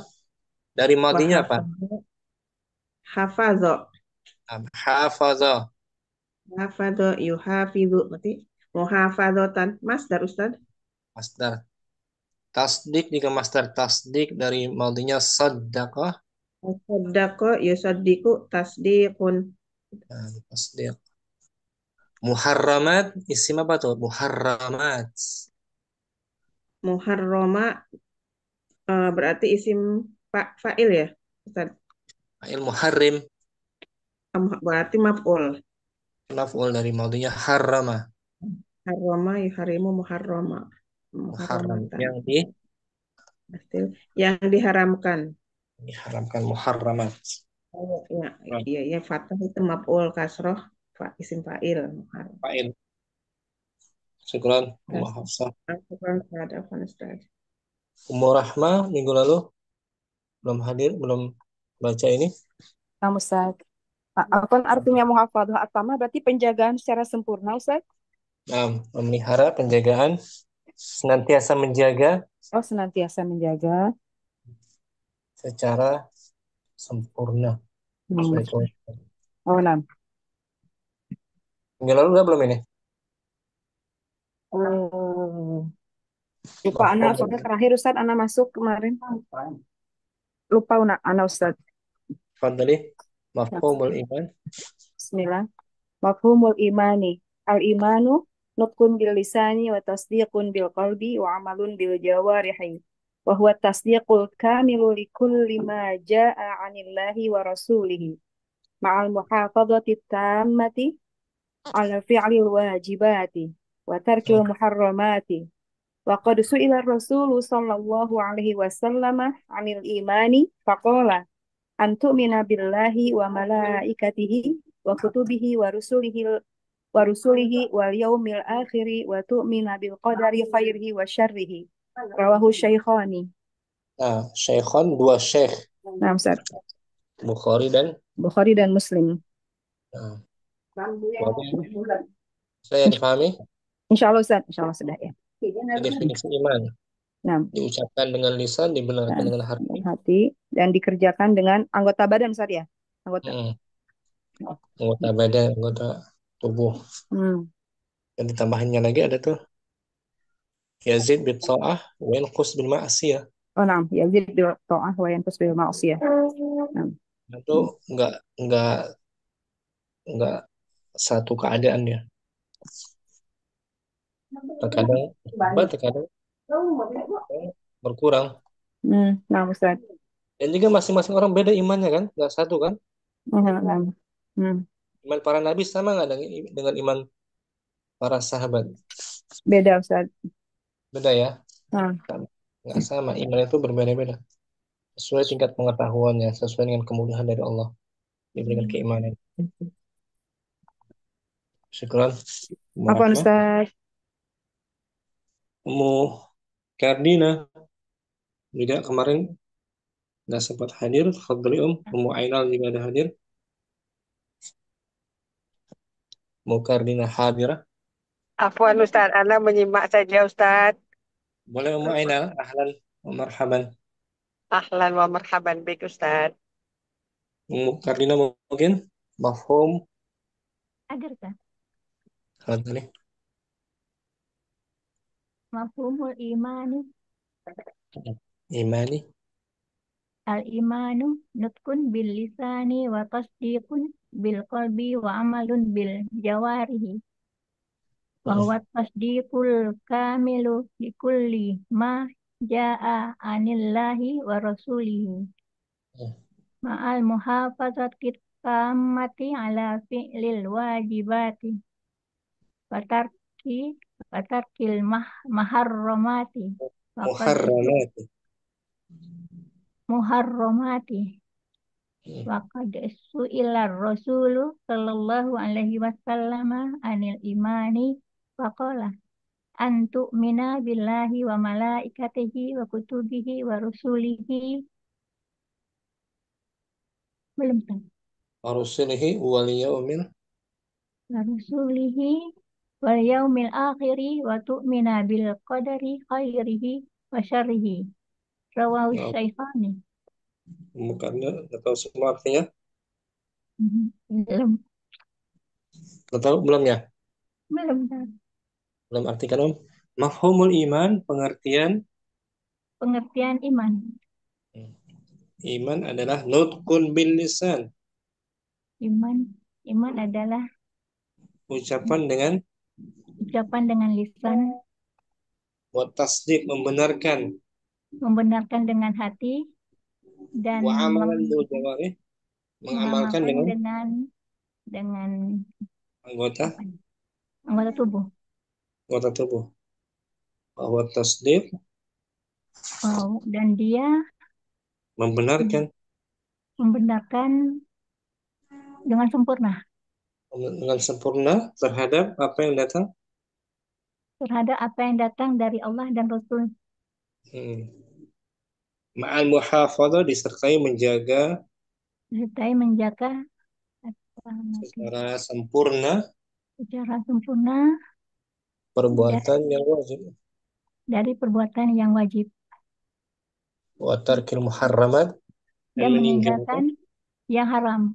dari Wa madinya apa? hafadha. Hafazah. Hafadha yuhafidhu. Berarti muhafadhatan. Masdar Ustaz. Masdar. Tasdik jika masdar tasdik dari madinya saddaqah. Saddaqa yusaddiqu tasdiqun. Nah, tasdik. Muharramat isim apa tuh? Muharramat. Muharrama berarti isim fa'il ya Ustaz. Fa'il muharrim. Berarti maf'ul. Maf'ul dari madinya harrama. Harrama yuharimu muharrama. Muharram Muharramatan. yang Yang diharamkan. diharamkan muharramat. Oh, ya, Nah, ya fathah itu maf'ul kasroh isim fa'il muharram. fa'il. Syukran, Ummu Kasroh. Hafsah. Syukran terhadap Ustaz. Ummu Rahma minggu lalu belum hadir, belum baca ini. Nah, Ustaz. Apa artinya muhafadzah at-tamah? Berarti penjagaan secara sempurna, Ustaz? Nah, memelihara penjagaan, senantiasa menjaga Oh, senantiasa menjaga. secara sempurna. Sesuai kewajiban. Oh, nah. Minggu lalu udah belum ini? Lupa anak soalnya terakhir Ustaz anak masuk kemarin. Lupa anak Ustaz. Fadli, mafhumul iman. Bismillah. Mafhumul imani. Al-imanu nutqun bil lisani wa tasdiqun bil qalbi wa amalun bil jawarihi. Wa huwa tasdiqul kamilu li kulli ma jaa 'anillahi wa rasulihi. Ma'al muhafadzati tammati 'ala fi'lil wajibati wa tarkil muharramati. Wa qad su'ila Rasul sallallahu alaihi wasallam 'anil imani faqala an tu'mina billahi wa malaikatihi wa kutubihi wa rusulihi wa rusulihi wal yaumil akhiri wa tu'mina bil qadari khairihi wa syarrihi. Rawahu Syaikhani. Nah, Syekhon dua syekh, Nah, Ustaz. Bukhari dan Bukhari dan Muslim. nah, saya dipahami. Insya Allah Ustaz, insya Allah sudah ya. Definisi iman Nah, diucapkan dengan lisan, dibenarkan dengan hati. hati dan dikerjakan dengan anggota badan Ustaz ya. Anggota. Anggota badan, anggota tubuh. Dan ditambahinnya lagi ada tuh yazid bil ta'ah wa yanqus bil ma'siyah. Oh, nah, yazid bil ta'ah wa yanqus bil ma'siyah. Nah. Itu enggak satu keadaannya. Terkadang terkadang berkurang. Nah, Ustaz. Dan juga masing-masing orang beda imannya kan, nggak satu kan? Iman para nabi sama nggak dengan iman para sahabat? Beda Ustaz. Beda ya? Nggak sama, iman itu berbeda-beda. Sesuai tingkat pengetahuannya, sesuai dengan kemudahan dari Allah. Diberikan keimanan. Syukran. Apa Ustaz? Ummu Kardina juga kemarin nggak sempat hadir. Fadli Ummu Ainal juga ada hadir. Ummu Kardina hadirah. Afwan Ustaz, Ana menyimak saja Ustaz. Boleh Ummu Ainal, ahlan wa marhaban. Ahlan wa marhaban bik Ustaz. Ummu Kardina mungkin mafhum. Agar kan? Hadali. Mafhumul imani. Imani. Al-imanu nutkun bil lisani wa tasdiqun bil qalbi wa amalun bil jawarihi. Wa huwa tasdiqul kamilu li kulli ma jaa anillahi wa rasulihi. Ma'al muhafazati tammati ala fi'lil wajibati. Watarkil maharramati. Muharramati. Waqad su'ila Rasulu sallallahu alaihi wasallam anil imani faqala antu mina billahi wa malaikatihi wa kutubihi wa rusulihi belum tahu Wa rusulihi wal yaumil akhiri wa tu'mina bil qadari khairihi wa syarrihi. Rawahu Syaikhani. Bukan, nggak tahu semua artinya. Belum. Nggak tahu belum ya? Belum tahu. Belum artikan mafhumul iman, pengertian Iman. Iman adalah nutqun bil lisan. Iman adalah ucapan dengan lisan, wa tasdiq membenarkan dengan hati, dan wa amalan bil jawarih mengamalkan dengan anggota tubuh. Bahwa tasdiq Dan dia membenarkan dengan sempurna terhadap apa yang datang dari Allah dan Rasul. Ma'al muhafadzah disertai menjaga secara sempurna perbuatan yang wajib dari perbuatan yang wajib wa tarkil muharramat dan meninggalkan yang haram.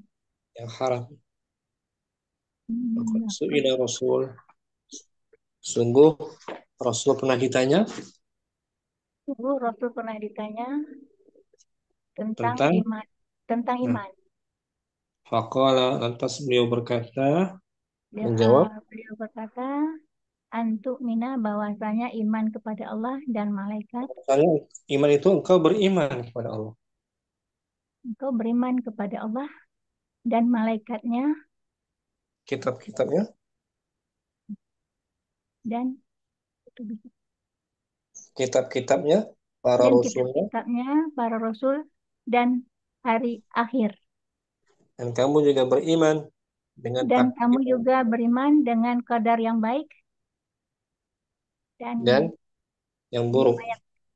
Su'ila Rasul, sungguh Rasul pernah ditanya tentang iman. Faqala, lantas beliau menjawab, antu mina, bahwasanya iman kepada Allah dan malaikat. Iman itu engkau beriman kepada Allah. Engkau beriman kepada Allah dan malaikatnya, kitab-kitabnya, dan kitab-kitabnya, para rasul dan hari akhir. Dan kamu juga beriman dengan Dan kamu takdir juga beriman dengan qadar yang baik dan dan yang buruk.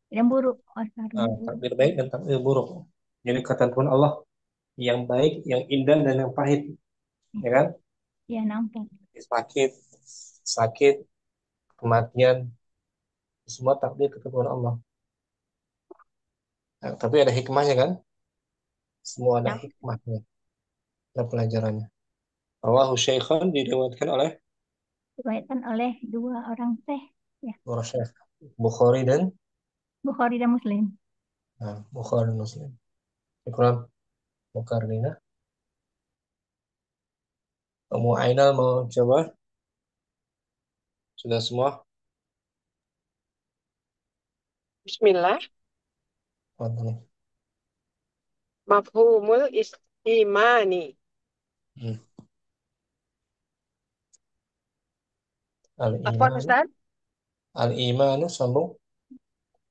yang buruk. Oh, sorry. Takdir baik dan takdir buruk. Jadi ketentuan Allah yang baik, yang indah dan yang pahit, ya kan? Ya, nampak. Sakit, sakit, kematian, semua takdir ketentuan Allah. Nah, tapi ada hikmahnya kan? Semua ada Nampak. hikmahnya, ada pelajarannya. Rawahu Syaikhan diriwayatkan oleh Diriwayatkan oleh dua orang teh, ya, para syekh Bukhari dan Bukhari dan Muslim. Bukhari dan Muslim. Syukran Mukarrina. Kamu Ainal mau coba? Sudah semua? Bismillah. Mantap. Mafhumul imani. Hmm. Afwan Al-iman, Ustaz. al-imanu sambung.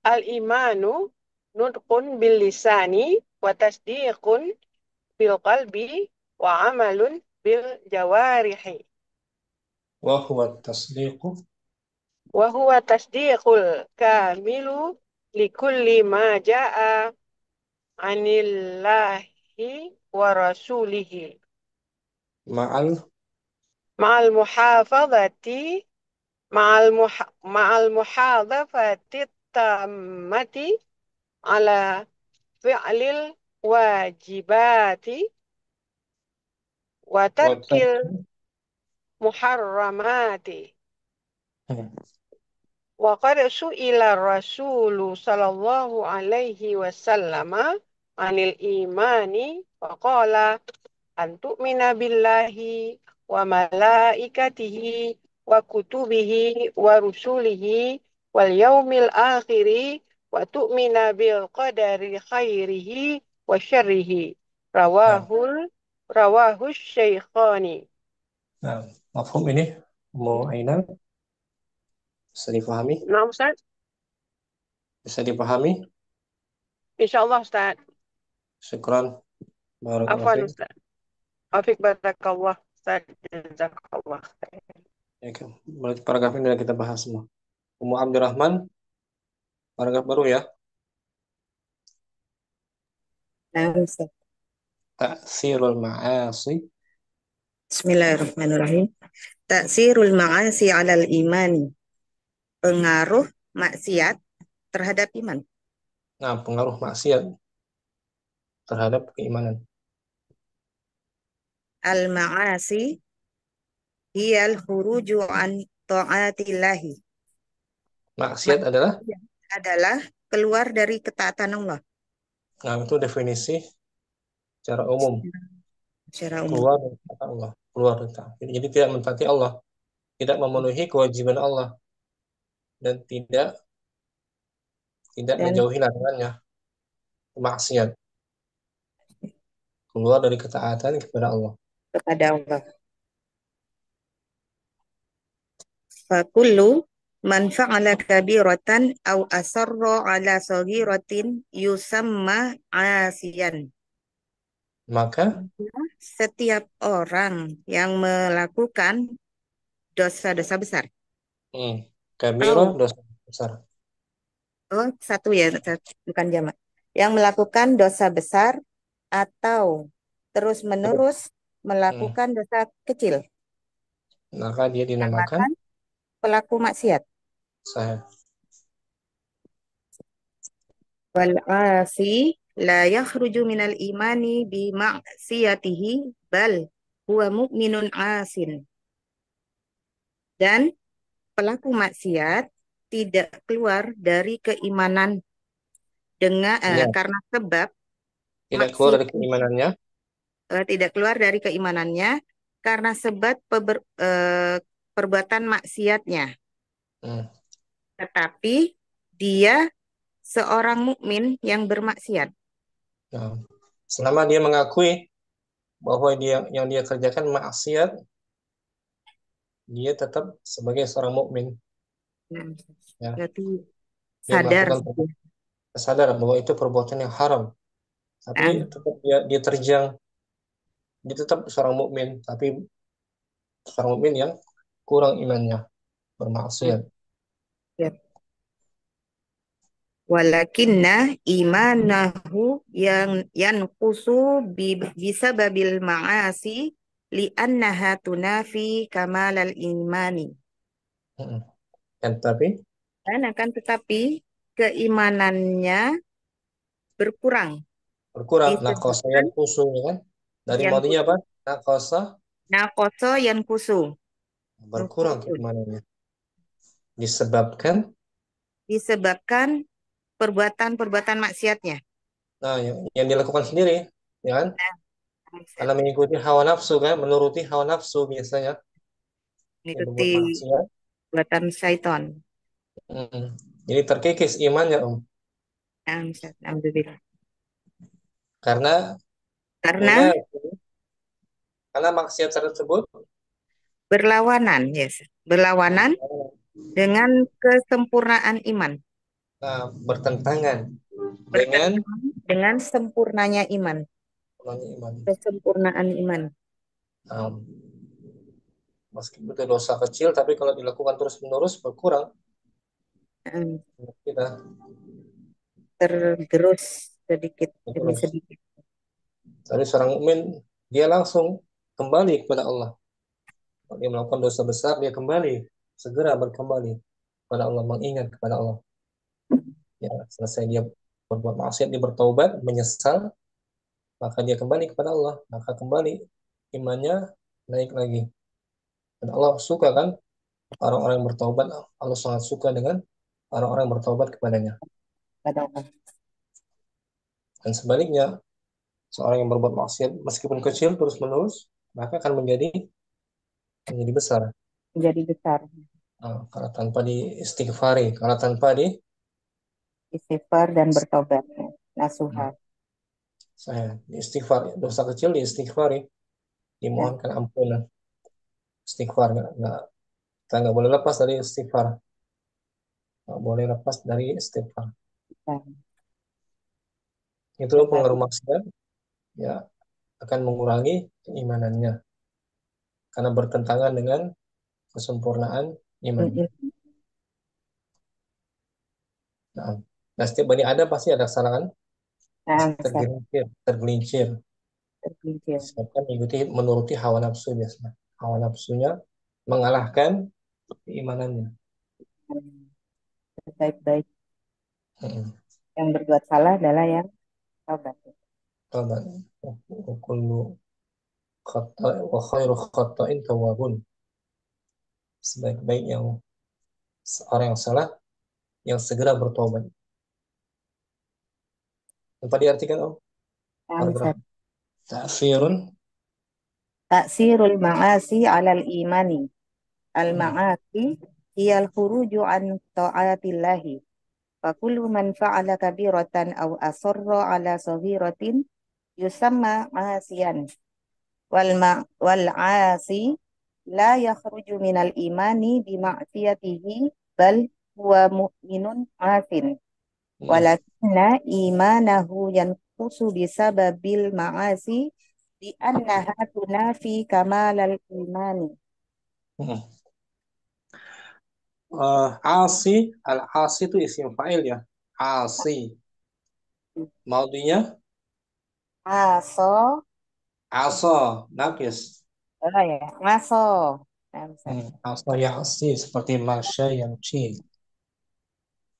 Al-imanu nutqun bil lisani wa tasdiqun bil qalbi wa amalun bil jawarihi. Wa huwa tasdiqu Wa huwa tasdiqul kamilu likulli ma jaa anillahi wa rasulihi. ma'al Ma'al muhafazati ma'al muhadafati tammati ala fi'lil wajibati wa wa tarkil tarki. muharramati. Hmm. Wa qad su'ila Rasulu sallallahu alaihi wasallam anil imani wa qala an tu'mina billahi wa malaikatihi wa kutubihi wa rusulihi wal yaumil akhiri wa tu'mina bil qadari khairihi wa syarrihi. Nah, Rawahu Syaikhani. nah, mafhum ini mau Ainal bisa dipahami? Nah, Ustaz, Bisa dipahami? insyaallah Ustaz. Syukran. Barakallahu Afwan fiik. Ustaz. Afik barakallah Ustaz. Jazakallah. Ya, kan. Berarti paragraf ini sudah kita bahas semua. Ummu Abdurrahman, paragraf baru ya. Nah, Ustaz. Ta'sirul ma'asi Bismillahirrahmanirrahim. Taksirul ma'asi 'alal imani. Pengaruh maksiat terhadap iman. Nah, pengaruh maksiat terhadap keimanan. Al-ma'asi hiyal khuruju an ta'atillahi. Maksiat adalah, Maksiat adalah keluar dari ketaatan Allah nah itu definisi secara umum. secara umum. Keluar dari kata Allah. Keluar dari taat. Jadi tidak mentaati Allah. Tidak memenuhi kewajiban Allah. Dan tidak Dan menjauhi larangannya. Maksiat. Keluar dari ketaatan kepada Allah. kepada Allah. Fakullu man fa'ala kabiratan au asarra ala saghiratin yusamma asiyan. Maka Setiap orang yang melakukan dosa-dosa besar. kabiro Au, dosa besar. satu ya, bukan jamak. Yang melakukan dosa besar atau terus-menerus Hmm. melakukan dosa kecil. Maka dia dinamakan Dinamakan pelaku maksiat. sahih. Wal asi la yakhruju minal imani bi maksiyatihi bal huwa mu'minun asin. Dan pelaku maksiat tidak keluar dari keimanan dengan Ya, karena sebab tidak keluar maksiat dari keimanannya. tidak keluar dari keimanannya karena sebab perbuatan maksiatnya, Hmm. tetapi dia seorang mukmin yang bermaksiat. Nah, selama dia mengakui bahwa yang dia kerjakan maksiat, dia tetap sebagai seorang mukmin. Nah, Ya, berarti dia sadar. melakukan sadar bahwa itu perbuatan yang haram, tapi Nah, tetap dia terjang, dia tetap seorang mukmin, tapi Seorang mukmin yang kurang imannya, bermaksiat. Ya. Walakinna imanahu yang yanqusu bisababil ma'asi li'annaha tunafi kamalal imani. Mm-mm. Dan tapi Dan akan tetapi keimanannya berkurang berkurang nakosa disebabkan yang kusung, ya kan? Dari yang maunya apa? Nakosa nakoso yang kusu berkurang keimanannya. Disebabkan perbuatan-perbuatan maksiatnya. yang dilakukan sendiri, ya kan? Karena mengikuti hawa nafsu kan, menuruti hawa nafsu biasanya yang berbuat Mengikuti maksiat. perbuatan syaitan. Mm-mm. Jadi terkikis imannya, Om. Alhamdulillah. Karena Karena Yuna, karena maksiat tersebut berlawanan, yes, berlawanan dengan kesempurnaan iman, bertentangan dengan bertentangan dengan sempurnanya iman, iman. kesempurnaan iman. Nah, meskipun itu dosa kecil, tapi kalau dilakukan terus-menerus berkurang Hmm, kita Tergerus sedikit demi terus. sedikit. Tapi seorang mukmin dia langsung kembali kepada Allah. Kalau dia melakukan dosa besar, dia segera berkembali kepada Allah, mengingat kepada Allah. Ya, selesai dia berbuat maksiat, dia bertaubat, menyesal, maka dia kembali kepada Allah, maka kembali imannya naik lagi. Dan Allah suka kan orang-orang yang bertaubat, Allah sangat suka dengan orang-orang yang bertaubat kepadanya. Pada Allah. Dan sebaliknya, seorang yang berbuat maksiat meskipun kecil terus-menerus, maka akan menjadi besar. Menjadi besar. Karena tanpa diistighfari, karena tanpa Istighfar dan bertobat. Nasuha. istighfar, dosa kecil diistighfari, dimohonkan ampunan, istighfar, kita nggak boleh lepas dari istighfar, nggak boleh lepas dari istighfar. Itu pengaruh maksiat, ya akan mengurangi keimanannya karena bertentangan dengan kesempurnaan iman. Nah, setiap Bani Adam pasti ada kesalahan, tergelincir. Disebabkan menuruti hawa nafsu biasanya. Hawa nafsunya mengalahkan keimanannya. Baik-baik. Yang berbuat salah adalah yang taubat. Taubat. Kullu khata' wa khairu khata'in tawwabun. Sebaik-baik yang orang yang salah yang segera bertobat. Apa diartikan, Om? Paragraf. Ta'sirul ma'asi 'alal imani. Al-ma'asi hiyal khuruju an ta'atillahi. Fakullu man fa'ala kabiratan aw asarra 'ala saghiratin yusamma 'asiyan. Wal 'asi la yakhruju minal imani bima'siyatihi bal huwa mu'minun 'asin. Walakinna imanahu yanqusu bisababil ma'asi di annaha tunafi kamalal imani. Asi, al-asi itu isim fa'il ya. Asi. Maudinya? Aso. Aso, nakis. Oh ya, ngaso. Aso ya'si, seperti masya yamci.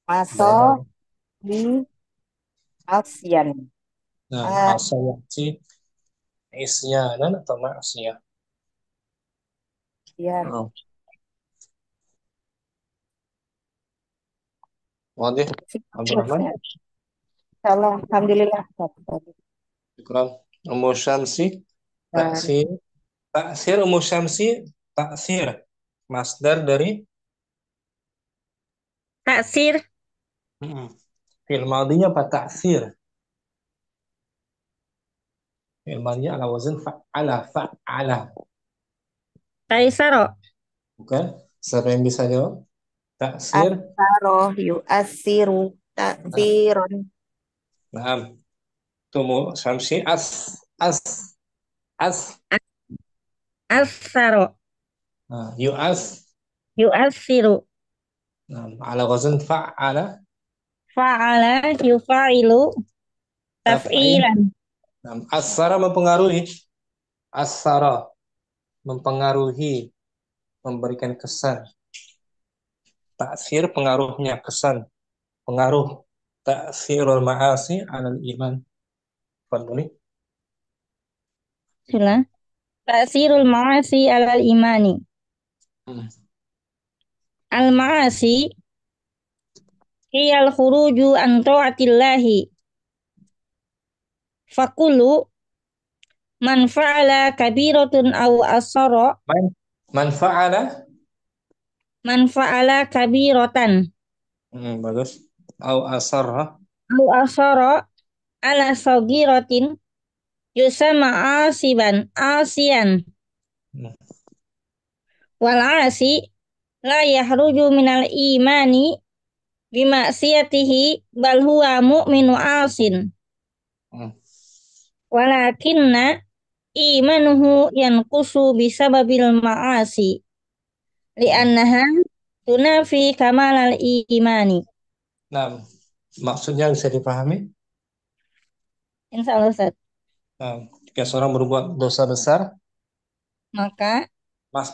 Aso di Alsian. Aso ya'si isyanan atau maksiyah. Ya. Wadih, Abdurrahman. Insyaallah, alhamdulillah. Syukran. Ummu Syamsi, taksir Ummu Syamsi, taksir. Masdar dari Taksir. Fi'il madinya apa taksir? Fi'il madinya ala wazn fa'ala. Kaisaro. Bukan? Siapa yang bisa jawab? Taksir. Asaro yu'assiru taksiron. Naam. Tumu Syamsi as Asaro. Nah, yu'as. yu'assiru. Nah, ala wazn fa'ala Fa'ala yufa'ilu taf'il. taf'ilan. Nah, asara mempengaruhi. Asara mempengaruhi, memberikan kesan. Taksir pengaruhnya, kesan, pengaruh. Taksirul ma'asi 'alal iman. Fadli. Sila. Ta'sirul ma'asi alal imani. Hmm. Al-ma'asi hiyal khuruju an ta'atillahi. Fakulu man fa'ala kabiratun aw asara. Man, man fa'ala. Man fa'ala kabiratan Bagus. Au asarra. aw asara ala sagiratin yusama asiban asian. Hmm. Wal asi la yahruju minal imani bimaksiyatihi bal huwa mu'minu asin. Hmm. Walakinna imanuhu yanqusu bisababil ma'asi Hmm. li'annaha tunafi kamalal imani. Nah, maksudnya bisa dipahami. Insya Allah Ustaz. Nah, jika seorang berbuat dosa besar, Maka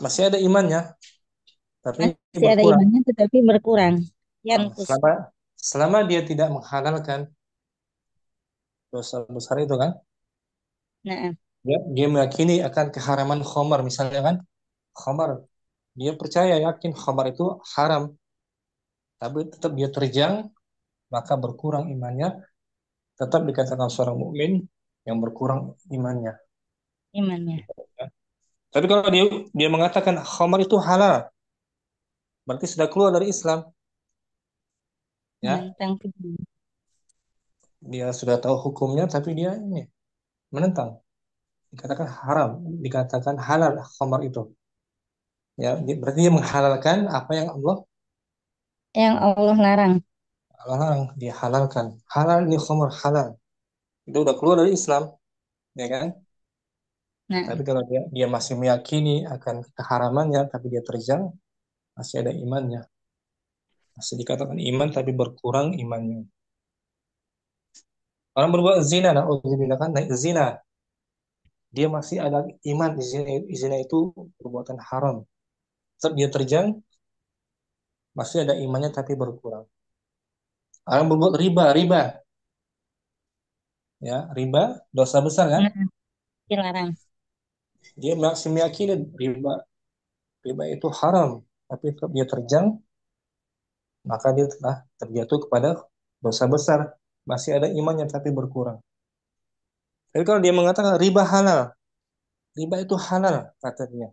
masih ada imannya, tapi masih ada berkurang. imannya tetapi berkurang. Yankus. Selama dia tidak menghalalkan dosa besar itu kan, Nah, dia meyakini akan keharaman khamar misalnya kan, khamar, dia percaya yakin khamar itu haram, tapi tetap dia terjang, maka berkurang imannya, tetap dikatakan seorang mukmin yang berkurang imannya. imannya. Ya. Tapi kalau dia mengatakan khamar itu halal, berarti sudah keluar dari Islam, ya. Menentang firman. Dia sudah tahu hukumnya, tapi dia ini menentang. Dikatakan haram, dikatakan halal khamar itu. Ya, berarti dia menghalalkan apa yang Allah Yang Allah larang. larang, dia halalkan. Halal ini khamar halal. Itu udah keluar dari Islam, ya kan? Nah, Tapi kalau dia masih meyakini akan keharamannya, tapi dia terjang, masih ada imannya. Masih dikatakan iman, tapi berkurang imannya. Orang berbuat zina, nah, kan, naik zina, dia masih ada iman. Zina itu perbuatan haram. Tetap dia terjang, masih ada imannya, tapi berkurang. Orang berbuat riba, ya, riba dosa besar kan? nah, dilarang. Dia masih meyakini riba itu haram, tapi tetap dia terjang, maka dia telah terjatuh kepada dosa besar. Masih ada imannya tapi berkurang. Tapi kalau dia mengatakan riba itu halal katanya,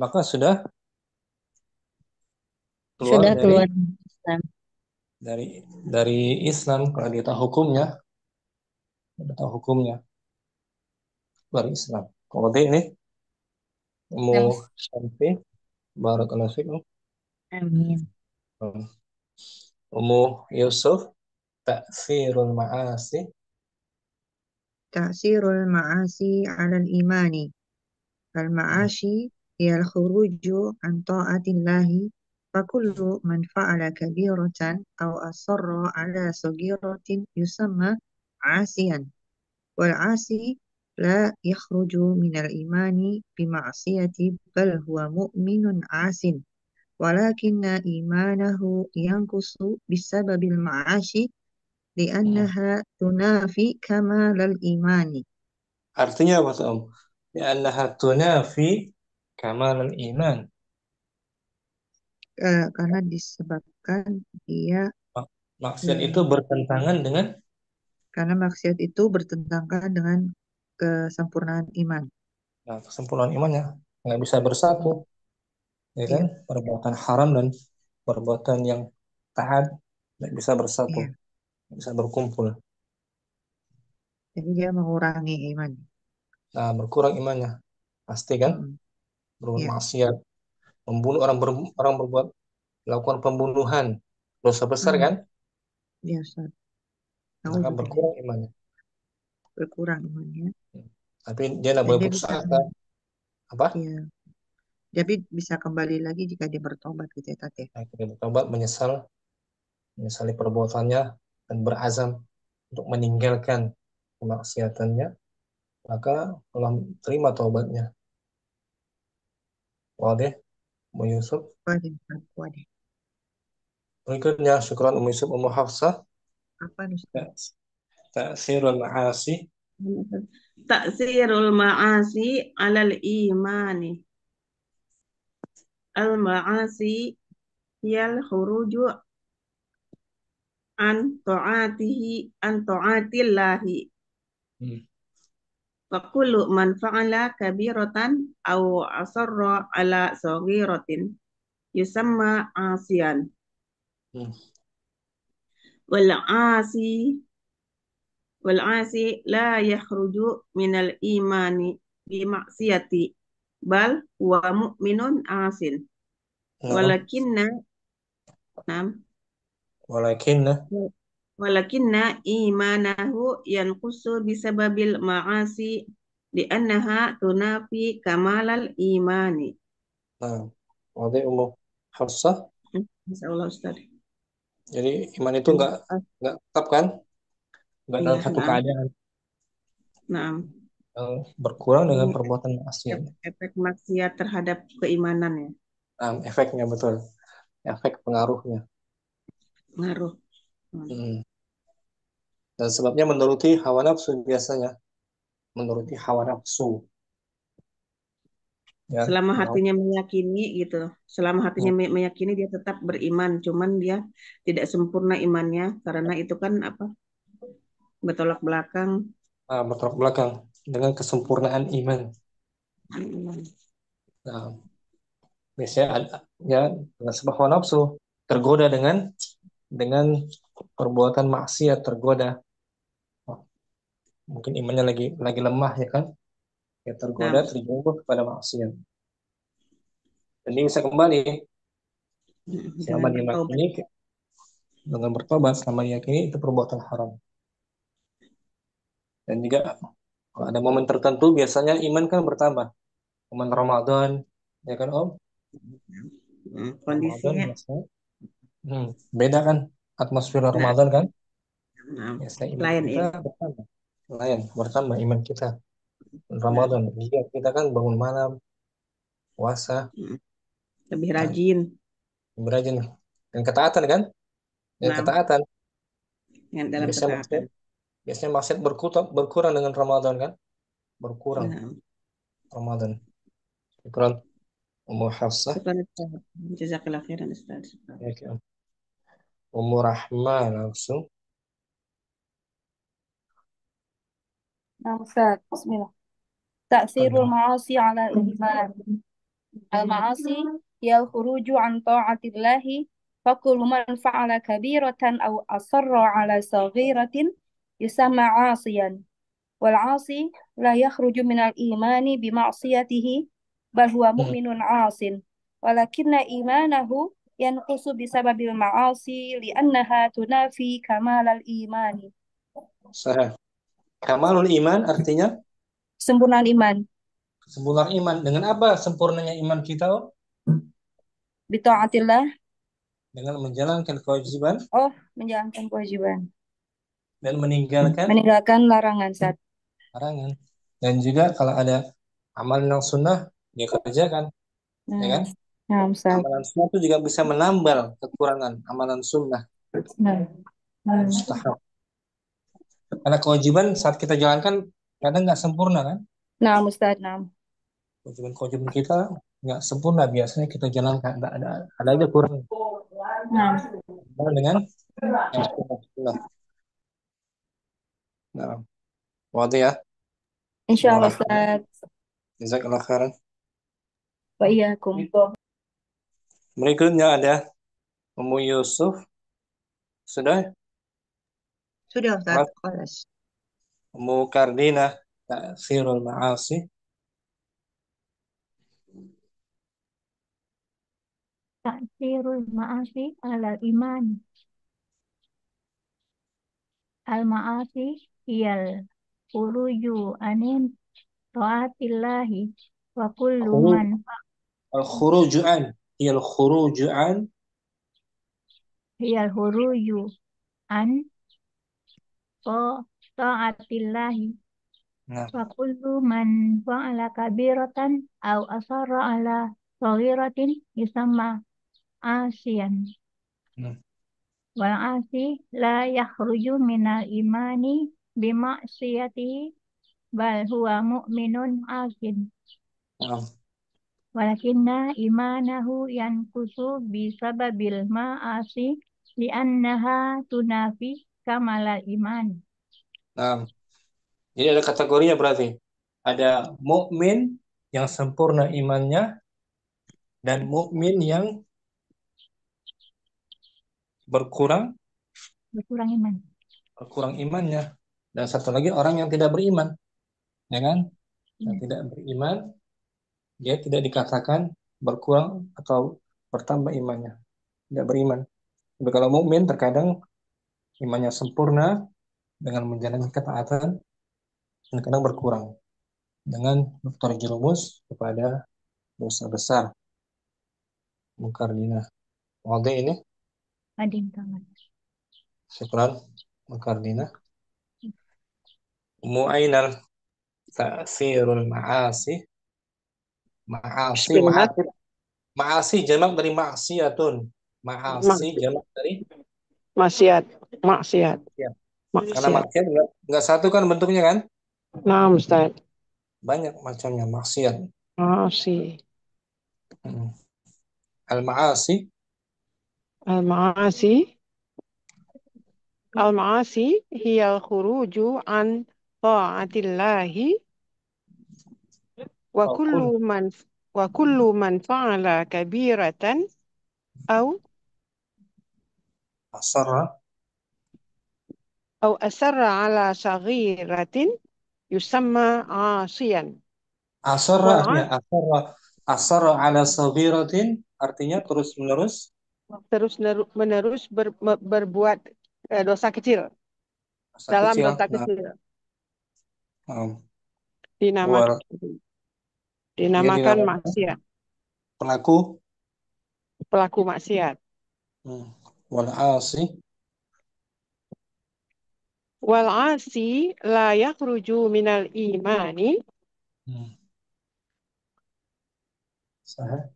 maka sudah keluar Sudah keluar Islam. dari dari Islam. Kalau dia tahu hukumnya dari Islam. Kalau dia ini Nam- mau Syanti, barakallahu fikum. Amin. Ummu Yusuf, taksirul ma'asi. Ta'sirul ma'asi 'alal imani. Al-ma'asi hiya al-khuruju an ta'atillahi fakullu man fa'ala kabiratan aw asarra 'ala saghiratin yusamma 'asiyan. Wal 'asi la yakhruju minal imani bima'siyati bal huwa mu'minun 'asin. Walakinna imanahu yankusu bisababil ma'ashi li'annaha tunafi kamalal imani. Artinya apa tuh, Om? Li'annaha tunafi kamal iman. Karena disebabkan dia Maksiat eh, itu bertentangan dengan karena maksiat itu bertentangan dengan kesempurnaan iman. kesempurnaan imannya. Nggak bisa bersatu, Mm, ya kan? Iya, Perbuatan haram dan perbuatan yang taat nggak bisa bersatu, iya. nggak bisa berkumpul. Jadi dia mengurangi iman. Nah, berkurang imannya, pasti kan? Mm, Berbuat Iya, maksiat, membunuh orang berbuat melakukan pembunuhan, dosa besar mm, kan? iya, Ustaz. Maka Nauzubillah. berkurang imannya. Berkurang imannya. Tapi dia nggak Dan boleh dia putus bisa, asa. Apa? iya, Jadi bisa kembali lagi jika dia bertobat gitu ya Tat ya. Nah, kita bertobat, menyesali perbuatannya dan berazam untuk meninggalkan kemaksiatannya, maka Allah terima taubatnya. Wadih, Ummu Yusuf. Waduh, waduh. Berikutnya, syukran Ummu Yusuf, Ummu Hafsah. Apa Ustaz? Ta'sirul ma'asi. Taksirul ma'asi alal imani. Al-ma'asi yal khuruju an ta'atillahi. Hmm. Fakulu man fa'ala kabiratan aw asarra ala saghiratin yusamma asiyan. Hmm. Wal asi la yakhruju minal imani bi maksiyati bal huwa mu'minun asin. Nah, Walakinna nam walakinna. walakinna imanahu yanqusu bisababil ma'asi li'annaha tunafi kamalal imani. Nah, wadih Ummu Hafsah. Insyaallah Ustaz. Jadi iman itu nggak tetap kan? Nggak dalam Iya, satu keadaan. nah, Berkurang dengan ini perbuatan maksiat. efek maksiat terhadap keimanan ya, Nah, efeknya betul. Efek pengaruhnya. ngaruh. Hmm. Dan sebabnya menuruti hawa nafsu biasanya. Menuruti hawa nafsu. Ya, Selama mau. hatinya meyakini gitu, selama hatinya meyakini dia tetap beriman, cuman dia tidak sempurna imannya karena itu kan apa? Bertolak belakang. Bertolak belakang dengan kesempurnaan iman. Nah, biasanya ada, ya dengan sebab hawa nafsu tergoda dengan perbuatan maksiat, tergoda. Oh, mungkin imannya lagi lemah ya kan? Ya tergoda, Nah, terjerumus kepada maksiat. Dan dia bisa kembali selama dengan dia bertobat. meyakini, dengan bertobat selama dia yakini itu perbuatan haram. Dan juga kalau ada momen tertentu biasanya iman kan bertambah. Momen Ramadan, ya kan Om? Ramadan Kondisinya, biasanya. Beda kan atmosfer nah, Ramadan kan? nah, Biasanya iman lain kita ini. bertambah. Lain, bertambah iman kita. Nah, Ramadan, jika kita kan bangun malam, puasa, lebih nah, rajin. berajin. Dan ketaatan kan? Dan Nah, ketaatan. yang dalam Biasanya ketaatan. maksiat, biasanya maksiat berkurang dengan Ramadan kan? Berkurang Nah, Ramadan. Syukran Ummu Hafsah. syukran Ustaz. Jazakallah khairan Ustaz. Ya, kan? Ummu Rahman langsung. Nah, Ustaz, Bismillah. Ta'sirul ma'asi ala iman. Al-ma'asi yal khuruju an ta'atillahi fakul man fa'ala kabiratan aw asarra ala saghiratin yusamma 'asiyan. Wal 'asi la yakhruju minal imani bima'siyatihi bal huwa mu'minun 'asin. Walakinna imanahu yanqusu bisababil ma'asi li'annaha tunafi kamalal imani. Sahih. Kamalul iman artinya Sempurnaan iman. sempurna iman. Dengan apa sempurnanya iman kita? Oh? Bita'atillah. Dengan menjalankan kewajiban Oh, menjalankan kewajiban. dan meninggalkan Meninggalkan larangan saat. larangan. Dan juga kalau ada amalan yang sunnah, dia kerjakan, ya kan? Nah, Ustaz. Amalan sunnah itu juga bisa menambal kekurangan amalan sunnah, Nah. mustahab. Karena kewajiban saat kita jalankan kadang nggak sempurna kan? Nah, Ustaz, nah. Kewajiban-kewajiban kita nggak sempurna, biasanya kita jalankan ada aja kurang. Nah. Dengan yang sunnah. Nah, waktu ya. Insyaallah, Ustaz. Jazakallah khairan. Wa iyyakum. Berikutnya ada Ummu Yusuf. Sudah? Sudah Ustaz. Kelas. Ummu Kardina. Ta'sirul ma'asi. Ta'sirul ma'asi ala iman. Al-ma'asi iyal khuruju anin ta'atillahi wa kullu Khuruj. man Al-khuruju an. Hiyal khuruju an. Hiyal huruju an ta'atillahi Nah, wa kullu man fa'ala kabiratan aw asarra ala saghiratin yusamma asiyan. hmm. Wal asi la yakhruju minal imani bima'siyatihi bal huwa mu'minun asin. Nah, Walakinna imanahu yankusu bisababil ma'asi li'annaha tunafi kamalal iman. nah. Jadi ada kategorinya berarti. Ada mukmin yang sempurna imannya dan mukmin yang berkurang Berkurang iman. berkurang imannya. Dan satu lagi orang yang tidak beriman, ya kan? Yang Ya. tidak beriman, dia tidak dikatakan berkurang atau bertambah imannya. Tidak beriman. Tapi kalau mukmin terkadang imannya sempurna dengan menjalani ketaatan dan kadang berkurang dengan terjerumus kepada dosa besar, mungkar dinah. Wadi ini, Ading tangan. syukran, mungkar dinah. Mu'ainal ta'sirul ma'asi. Ma'asi, Bismillah. ma'asi jamak dari maksiatun. Ma'asi Maksiat. jamak dari Maksiat. Maksiat. ya. Karena Maksiat. maksiat enggak satu kan bentuknya kan? Nah, Ustaz. Banyak macamnya maksiat. Maasi. Hmm. Al-ma'asi Al-ma'asi. Al-ma'asi hiyal khuruju an ta'atillahi wa Al-Qun kullu man wa kullu man fa'ala kabiratan aw Asara asarra ala saghiratin yusamma 'asiyan. Asara Wal artinya asara. Asara ala sabiratin artinya terus menerus terus menerus berbuat dosa kecil masa dalam kecil. dosa Nah, kecil wal dinamakan dia dinamakan dinamakan maksiat, pelaku pelaku maksiat. hmm, wal asi Wal asi la yakhruju minal imani hmm, sah.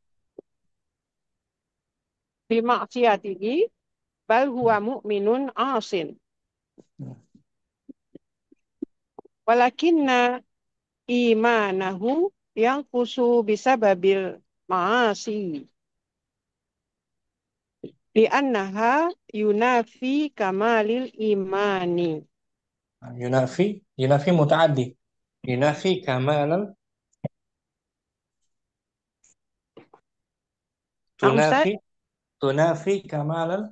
bi maksiatihi bal huwa mu'minun asin. Hmm. Walakinna imanahu yanqusu bisababil ma'asi li'annaha yunafi kamalil imani. Yunafi mutaaddi. Yunafi kamalal Nah, Ustaz, tunafi tunafi kamalal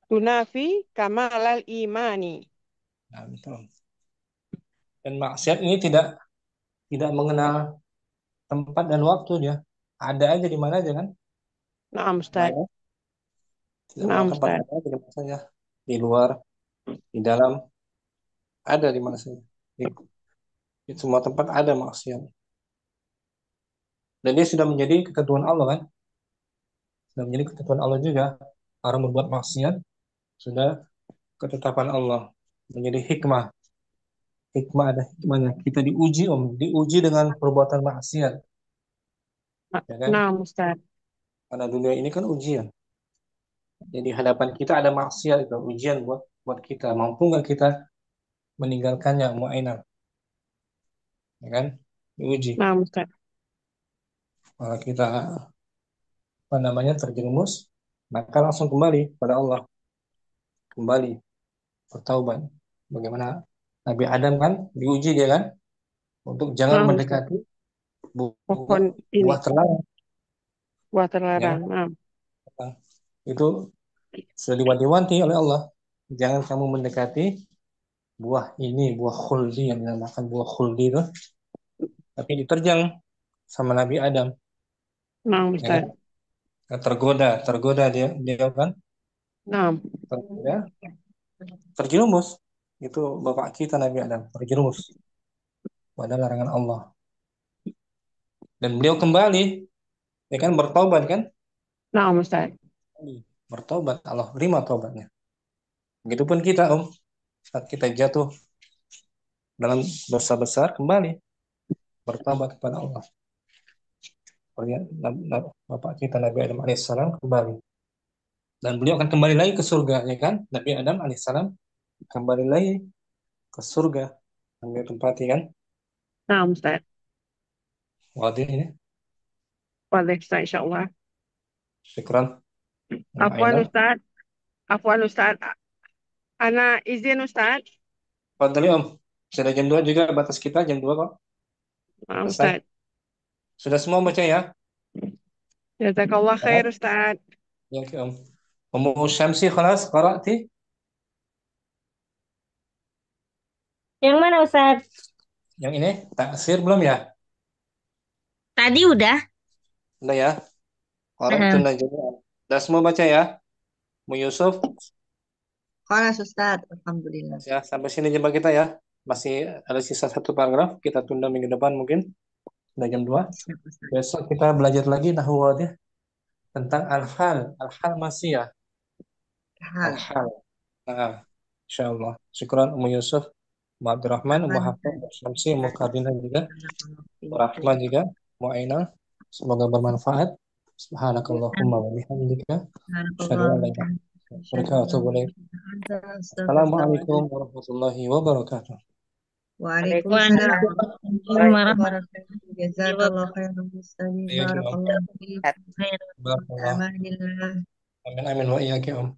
tunafi kamalal imani. nah, betul. Dan maksiat ini tidak mengenal tempat dan waktu dia. Ada aja di mana aja kan? Nah, Ustaz. Mana? Tidak Nah, mengenal tempat Ustaz. ada aja di mana saja. Di luar, di dalam, ada di mana saja. Di semua tempat ada maksiat. Dan dia sudah menjadi ketentuan Allah kan? Sudah menjadi ketentuan Allah juga. Orang berbuat maksiat sudah ketetapan Allah. Menjadi hikmah. Hikmah ada hikmahnya. Kita diuji diuji dengan perbuatan maksiat, ya kan? Nah, Ustaz. Karena dunia ini kan ujian. Jadi hadapan kita ada maksiat itu ujian buat kita. Mampu nggak kita meninggalkannya mu'ainan, ya kan? Diuji. Nah, Ustaz. Kalau kita apa namanya terjerumus, maka langsung kembali pada Allah, kembali bertaubat. Bagaimana Nabi Adam kan diuji dia kan untuk jangan Nah, Ustaz. mendekati buah, Pohon ini, buah terlarang, buah ya. terlarang. Nah, Itu sudah diwanti-wanti oleh Allah. Jangan kamu mendekati buah ini, buah khuldi yang dinamakan buah khuldi itu. Tapi diterjang sama Nabi Adam, nah, ya kan? Ustaz. Tergoda dia kan, Nah, tergoda, terjerumus. Itu bapak kita Nabi Adam terjerumus pada larangan Allah. Dan beliau kembali, ya kan, bertobat kan? Naam Ustaz. Bertobat, Allah terima tobatnya. Begitupun kita saat kita jatuh dalam dosa besar, kembali bertobat kepada Allah. Bapak kita Nabi Adam alaihissalam kembali. Dan beliau akan kembali lagi ke surga, ya kan? Nabi Adam alaihissalam kembali lagi ke surga. Ambil tempati kan? Naam Ustaz. Wadih ini. Wadih Ustaz insyaAllah. Syukran. Afwan Ustaz. Afwan Ustaz. Ana izin Ustaz. Fadhali Sudah jam 2 juga, batas kita jam 2 kok. Naam Selesai. Ustaz. Sudah semua baca ya? Jazakallah khair Ustaz. Ya, Ummu Syamsi khalas qara'ti? Yang mana Ustaz? Yang ini taksir belum ya? Tadi udah. Udah ya? Qara'tun najwa. Sudah semua baca ya? Mu Yusuf? Khalas Ustaz, alhamdulillah. Ya, sampai sini jumpa kita ya. Masih ada sisa satu paragraf, kita tunda minggu depan mungkin. Sudah jam 2. Besok kita belajar lagi nahwu ya, tentang al-hal. Al-hal masih ya? Al-hal. Nah, insyaallah. Syukran Ummu Yusuf, Ummu Abdurrahman, Ummu Hafsah, Ummu Syamsi, Ummu Kardina juga, Ummu Rahma juga, Ummu Ainal. Semoga bermanfaat. Subhanakallahumma wa bihamdika asyhadu an la ilaha illa anta astaghfiruka. Assalamualaikum warahmatullahi wabarakatuh. Waalaikumsalam warahmatullahi wabarakatuh. Jazakallahu khairan Ustaz. Barakallahu fiik. Barakallah. Amanillah. Amin amin wa iyyakum.